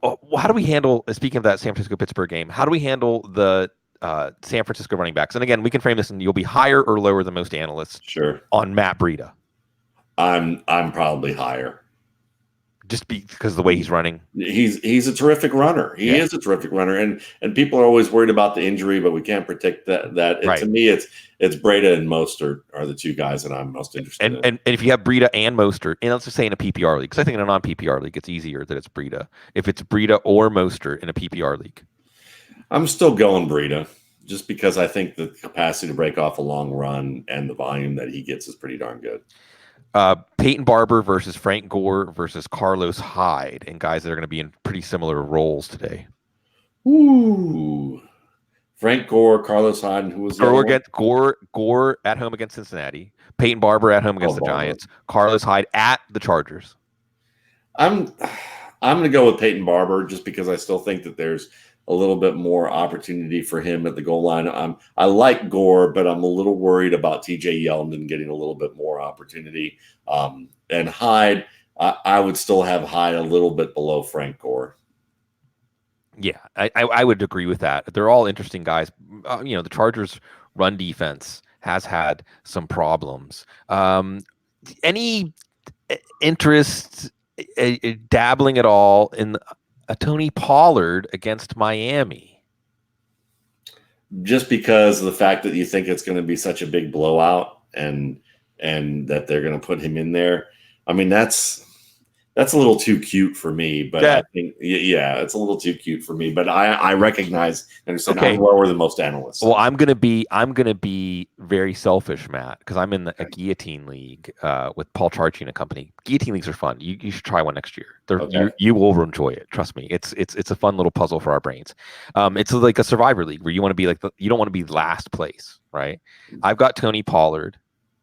Well, how do we handle, speaking of that San Francisco-Pittsburgh game, how do we handle the San Francisco running backs? And again, we can frame this and you'll be higher or lower than most analysts. Sure. On Matt Breida. I'm probably higher. Just because of the way he's running. He's a terrific runner. He is a terrific runner, and people are always worried about the injury, but we can't predict that. Right. To me, it's Breida and Mostert are the two guys that I'm most interested in. And if you have Breida and Mostert, and let's just say in a PPR league, because I think in a non-PPR league, it's easier that it's Breida. If it's Breida or Mostert in a PPR league. I'm still going Breida, just because I think the capacity to break off a long run and the volume that he gets is pretty darn good. Peyton Barber versus Frank Gore versus Carlos Hyde, and guys that are going to be in pretty similar roles today. Ooh, Frank Gore, Carlos Hyde, and who was Gore at home against Cincinnati, Peyton Barber at home against the Giants, Carlos Hyde at the Chargers. I'm going to go with Peyton Barber just because I still think that there's a little bit more opportunity for him at the goal line. I like Gore, but I'm a little worried about TJ Yeldon getting a little bit more opportunity. And Hyde, I would still have Hyde a little bit below Frank Gore. Yeah, I would agree with that. They're all interesting guys. The Chargers' run defense has had some problems. Any interest dabbling at all in a Tony Pollard against Miami? Just because of the fact that you think it's going to be such a big blowout and that they're going to put him in there. I mean, that's a little too cute for me, but I think, it's a little too cute for me, but I recognize and understand I'm lower than most analysts. Well, I'm going to be very selfish, Matt, because I'm in a guillotine league with Paul Charchi and a company. Guillotine leagues are fun. You should try one next year. You will enjoy it. Trust me. It's a fun little puzzle for our brains. It's like a survivor league where you want to be you don't want to be last place, right? I've got Tony Pollard.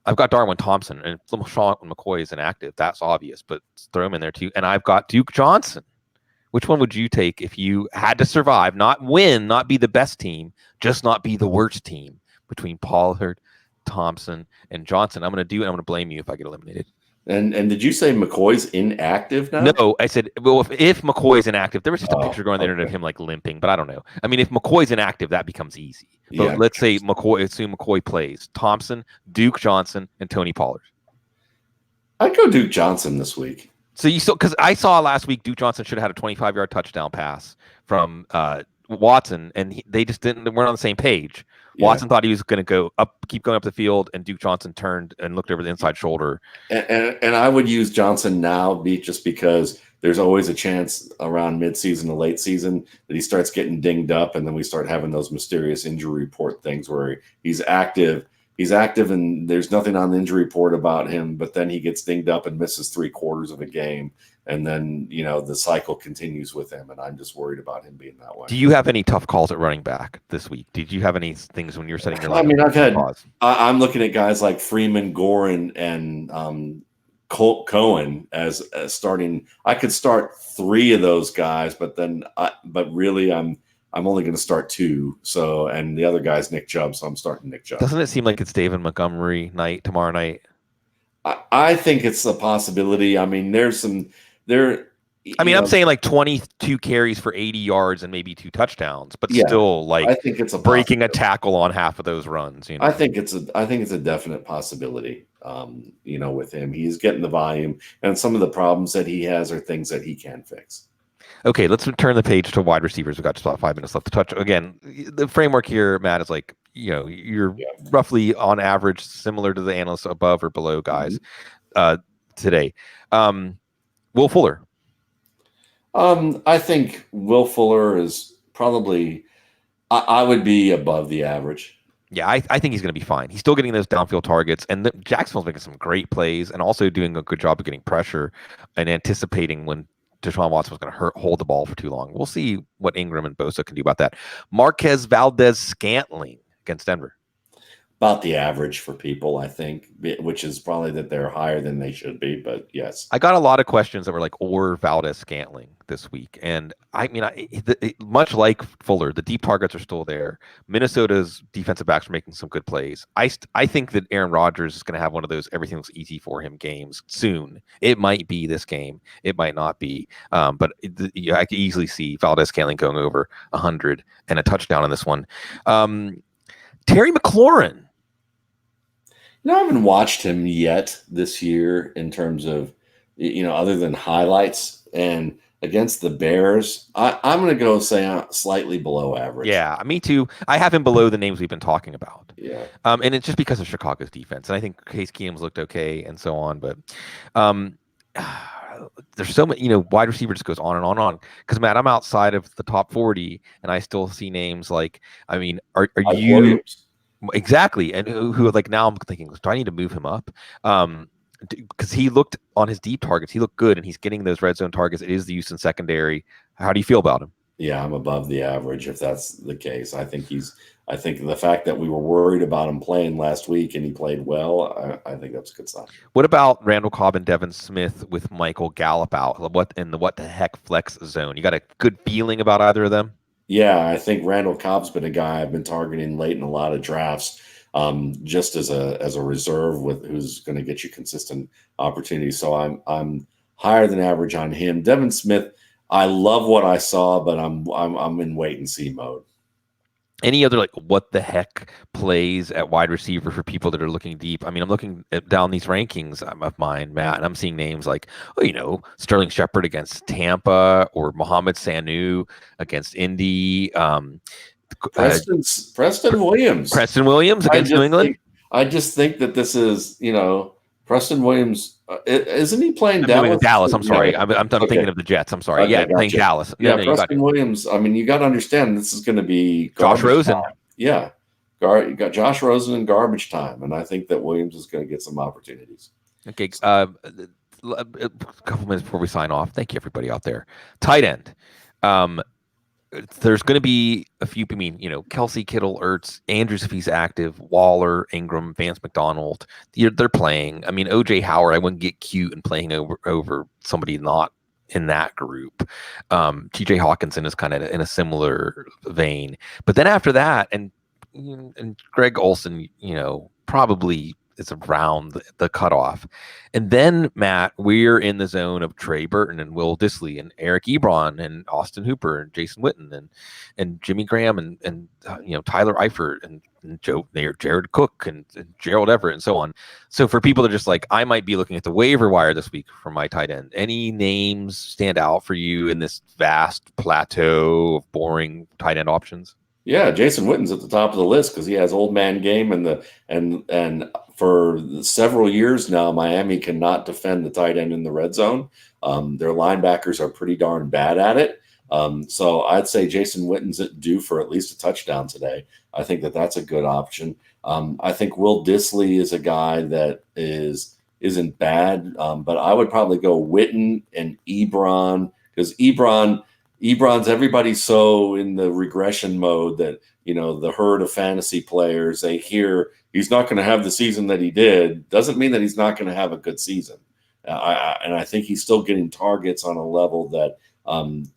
I've got Darwin Thompson, and Sean McCoy is inactive. That's obvious, but throw him in there too. And I've got Duke Johnson. Which one would you take if you had to survive, not win, not be the best team, just not be the worst team between Pollard, Thompson, and Johnson. I'm going to blame you if I get eliminated. And did you say McCoy's inactive now? No, I said, well, if McCoy's inactive, there was just a picture going on the internet of him like limping, but I don't know. I mean, if McCoy's inactive, that becomes easy. But let's say assume McCoy plays. Thompson, Duke Johnson, and Tony Pollard. I'd go Duke Johnson this week. So because I saw last week Duke Johnson should have had a 25-yard touchdown pass from Watson, and they just weren't on the same page. Watson thought he was going to keep going up the field, and Duke Johnson turned and looked over the inside shoulder. And I would use Johnson now just because there's always a chance around midseason to late season that he starts getting dinged up, and then we start having those mysterious injury report things where he's active. He's active, and there's nothing on the injury report about him, but then he gets dinged up and misses 3/4 of a game. And then, the cycle continues with him, and I'm just worried about him being that way. Do you have any tough calls at running back this week? Did you have any things when you're setting your lineup? I'm looking at guys like Freeman, Gorin, and Colt Cohen as starting. I could start 3 of those guys, but really I'm only going to start 2. So, and the other guy's Nick Chubb, so I'm starting Nick Chubb. Doesn't it seem like it's David Montgomery night tomorrow night? I think it's a possibility. I mean, I'm saying like 22 carries for 80 yards and maybe 2 touchdowns, but still, I think it's breaking a tackle on half of those runs. I think it's a definite possibility. With him, he's getting the volume, and some of the problems that he has are things that he can fix. Okay, let's turn the page to wide receivers. We've got just about 5 minutes left to touch. Again, the framework here, Matt, is like, you're roughly on average similar to the analysts above or below guys today. Will Fuller. I think Will Fuller is probably, I would be above the average. Yeah, I think he's going to be fine. He's still getting those downfield targets, and Jacksonville's making some great plays and also doing a good job of getting pressure and anticipating when Deshaun Watson was going to hold the ball for too long. We'll see what Ingram and Bosa can do about that. Marquez Valdez-Scantling against Denver. About the average for people, I think, which is probably that they're higher than they should be, but yes. I got a lot of questions that were like, or Valdez-Scantling this week. And much like Fuller, the deep targets are still there. Minnesota's defensive backs are making some good plays. I think that Aaron Rodgers is going to have one of those everything looks easy for him games soon. It might be this game. It might not be. But I could easily see Valdez-Scantling going over 100 and a touchdown in this one. Terry McLaurin. I haven't watched him yet this year in terms of, other than highlights. And against the Bears, I'm going to go say slightly below average. Yeah, me too. I have him below the names we've been talking about. Yeah. And it's just because of Chicago's defense. And I think Case Keenum's looked okay and so on. But there's so many, wide receiver just goes on and on and on. Because, Matt, I'm outside of the top 40, and I still see names like, are you... Williams. Exactly. And who like now I'm thinking, do I need to move him up? Because he looked on his deep targets, he looked good, and he's getting those red zone targets. It is the Houston secondary. How do you feel about him? Yeah, I'm above the average if that's the case. I think the fact that we were worried about him playing last week and he played well, I think that's a good sign. What about Randall Cobb and Devin Smith with Michael Gallup out? What the heck flex zone? You got a good feeling about either of them? Yeah, I think Randall Cobb's been a guy I've been targeting late in a lot of drafts, just as a reserve with who's going to get you consistent opportunities. So I'm higher than average on him. Devin Smith, I love what I saw, but I'm in wait and see mode. Any other what the heck plays at wide receiver for people that are looking deep? I mean, I'm looking down these rankings of mine, Matt, and I'm seeing names like, Sterling Shepard against Tampa or Mohamed Sanu against Indy. Preston Williams. Preston Williams against New England. I just think that this is, Preston Williams. Isn't he playing Dallas? Dallas. I'm sorry. I'm thinking of the Jets. I'm sorry. Okay, playing Dallas. Yeah, Preston Williams. I mean, you got to understand this is going to be Josh Rosen. Time. Yeah, you got Josh Rosen in garbage time, and I think that Williams is going to get some opportunities. Okay. A couple minutes before we sign off. Thank you, everybody out there. Tight end. There's going to be a few. Kelsey, Kittle, Ertz, Andrews if he's active, Waller, Ingram, Vance McDonald. They're playing. I mean, OJ Howard. I wouldn't get cute in playing over somebody not in that group. TJ Hawkinson is kind of in a similar vein. But then after that, and and Greg Olson, probably is around the cutoff. And then, Matt, we're in the zone of Trey Burton and Will Dissly and Eric Ebron and Austin Hooper and Jason Witten and Jimmy Graham and Tyler Eifert and Jared Cook and Gerald Everett and so on. So for people that are just like, I might be looking at the waiver wire this week for my tight end, any names stand out for you in this vast plateau of boring tight end options? Yeah, Jason Witten's at the top of the list because he has old man game and for several years now, Miami cannot defend the tight end in the red zone. Their linebackers are pretty darn bad at it. So I'd say Jason Witten's due for at least a touchdown today. I think that's a good option. I think Will Dissly is a guy that isn't bad, but I would probably go Witten and Ebron because Ebron's everybody's so in the regression mode that, the herd of fantasy players, they hear he's not going to have the season that he did. Doesn't mean that he's not going to have a good season. And I think he's still getting targets on a level that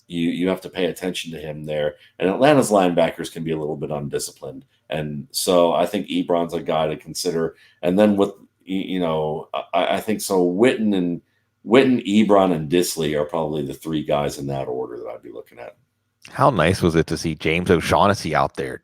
you have to pay attention to him there. And Atlanta's linebackers can be a little bit undisciplined. And so I think Ebron's a guy to consider. And then with, I think so Witten, Ebron, and Dissly are probably the three guys in that order that I'd be looking at. How nice was it to see James O'Shaughnessy out there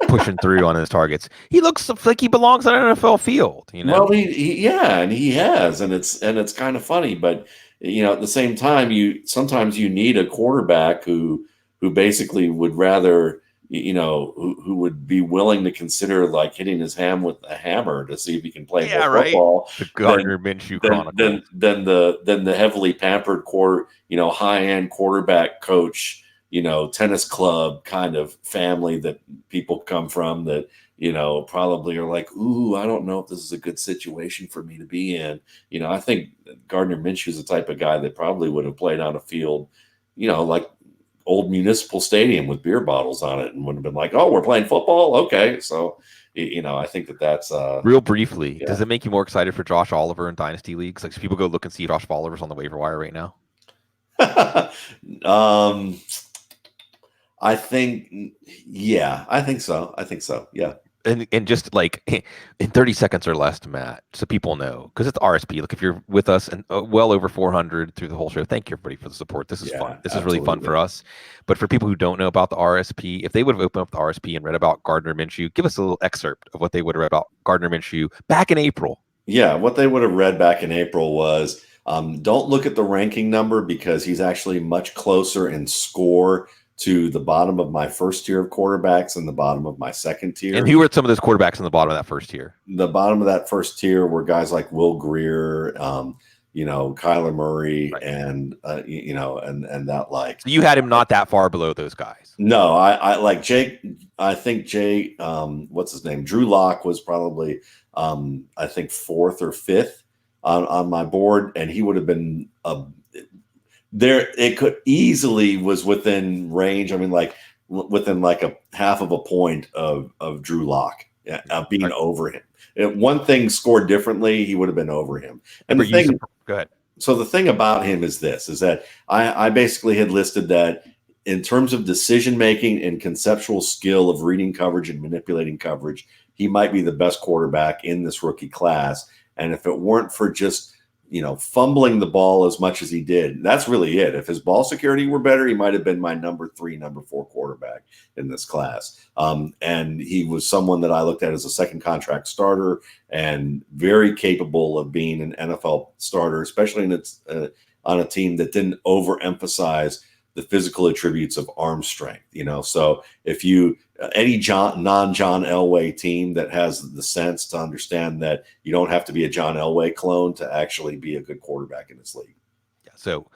pushing through on his targets? He looks like he belongs on an NFL field. Well, and he has, and it's kind of funny, but at the same time, sometimes you need a quarterback who basically would rather. Who would be willing to consider like hitting his ham with a hammer to see if he can play football. The Gardner Minshew Chronicles. Than the heavily pampered high-end quarterback coach, tennis club kind of family that people come from that, probably are like, ooh, I don't know if this is a good situation for me to be in. I think Gardner Minshew is the type of guy that probably would have played on a field, like old municipal stadium with beer bottles on it and would have been like, oh, we're playing football. Okay. So, I think that's real briefly. Yeah. Does it make you more excited for Josh Oliver in dynasty leagues? Like, people go look and see Josh Oliver's on the waiver wire right now. I think so. Yeah. And just like in 30 seconds or less, Matt, so people know, because it's RSP. Look, if you're with us and well over 400 through the whole show, thank you everybody for the support. This is fun. This is really fun for us. But for people who don't know about the RSP, if they would have opened up the RSP and read about Gardner Minshew, give us a little excerpt of what they would have read about Gardner Minshew back in April. Yeah, what they would have read back in April was don't look at the ranking number because he's actually much closer in score to the bottom of my first tier of quarterbacks and the bottom of my second tier. And who were some of those quarterbacks in the bottom of that first tier? The bottom of that first tier were guys like Will Grier, Kyler Murray, right. and that like. So you had him not that far below those guys. No, I like Jake. I think Jay, what's his name? Drew Lock was probably, I think, fourth or fifth on my board, and he would have been there. It could easily was within range. I mean, like within like a half of a point of Drew Lock being over him. If one thing scored differently, he would have been over him. And the thing, go ahead. So the thing about him is that I basically had listed that in terms of decision making and conceptual skill of reading coverage and manipulating coverage, he might be the best quarterback in this rookie class. And if it weren't for just fumbling the ball as much as he did, that's really it. If his ball security were better, he might have been my number 3, number 4 quarterback in this class. And he was someone that I looked at as a second contract starter and very capable of being an NFL starter, especially on a team that didn't overemphasize the physical attributes of arm strength. So if you any non-John Elway team that has the sense to understand that you don't have to be a John Elway clone to actually be a good quarterback in this league. Yeah. So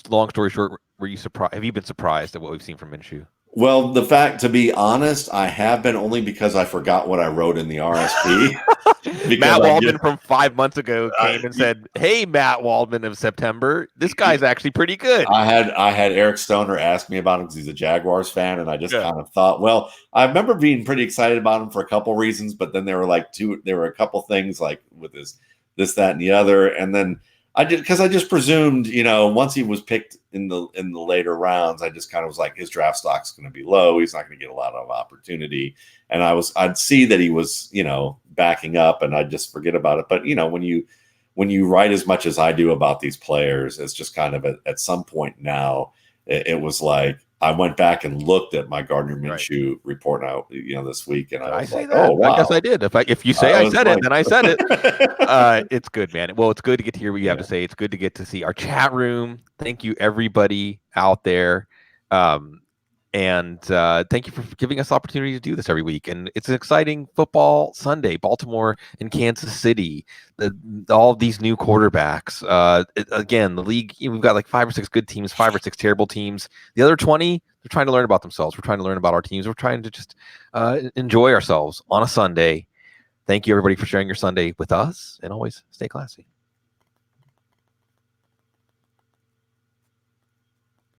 long story short, were you surprised? Have you been surprised at what we've seen from Minshew? Well, to be honest, I have been only because I forgot what I wrote in the RSP. Matt Waldman from 5 months ago came and said, "Hey, Matt Waldman of September, this guy's actually pretty good." I had Eric Stoner ask me about him because he's a Jaguars fan, and I just kind of thought, well, I remember being pretty excited about him for a couple reasons, but then there were a couple things like with this, that, and the other, and then I just presumed, once he was picked in the later rounds, I just kind of was like, his draft stock's going to be low. He's not going to get a lot of opportunity. and I'd see that he was, backing up, and I'd just forget about it. But when you write as much as I do about these players, it's just kind of at some point now, it was like I went back and looked at my Gardner Minshew report out, this week, and I was say like, that? oh wow, I guess I did. If you say I said it, then I said it. it. It's good, man. Well, it's good to get to hear what you have to say. It's good to get to see our chat room. Thank you, everybody out there. And thank you for giving us the opportunity to do this every week. And it's an exciting football Sunday, Baltimore and Kansas City, all these new quarterbacks. Again, the league, we've got like 5 or 6 good teams, 5 or 6 terrible teams. The other 20, they're trying to learn about themselves. We're trying to learn about our teams. We're trying to just enjoy ourselves on a Sunday. Thank you, everybody, for sharing your Sunday with us, and always stay classy.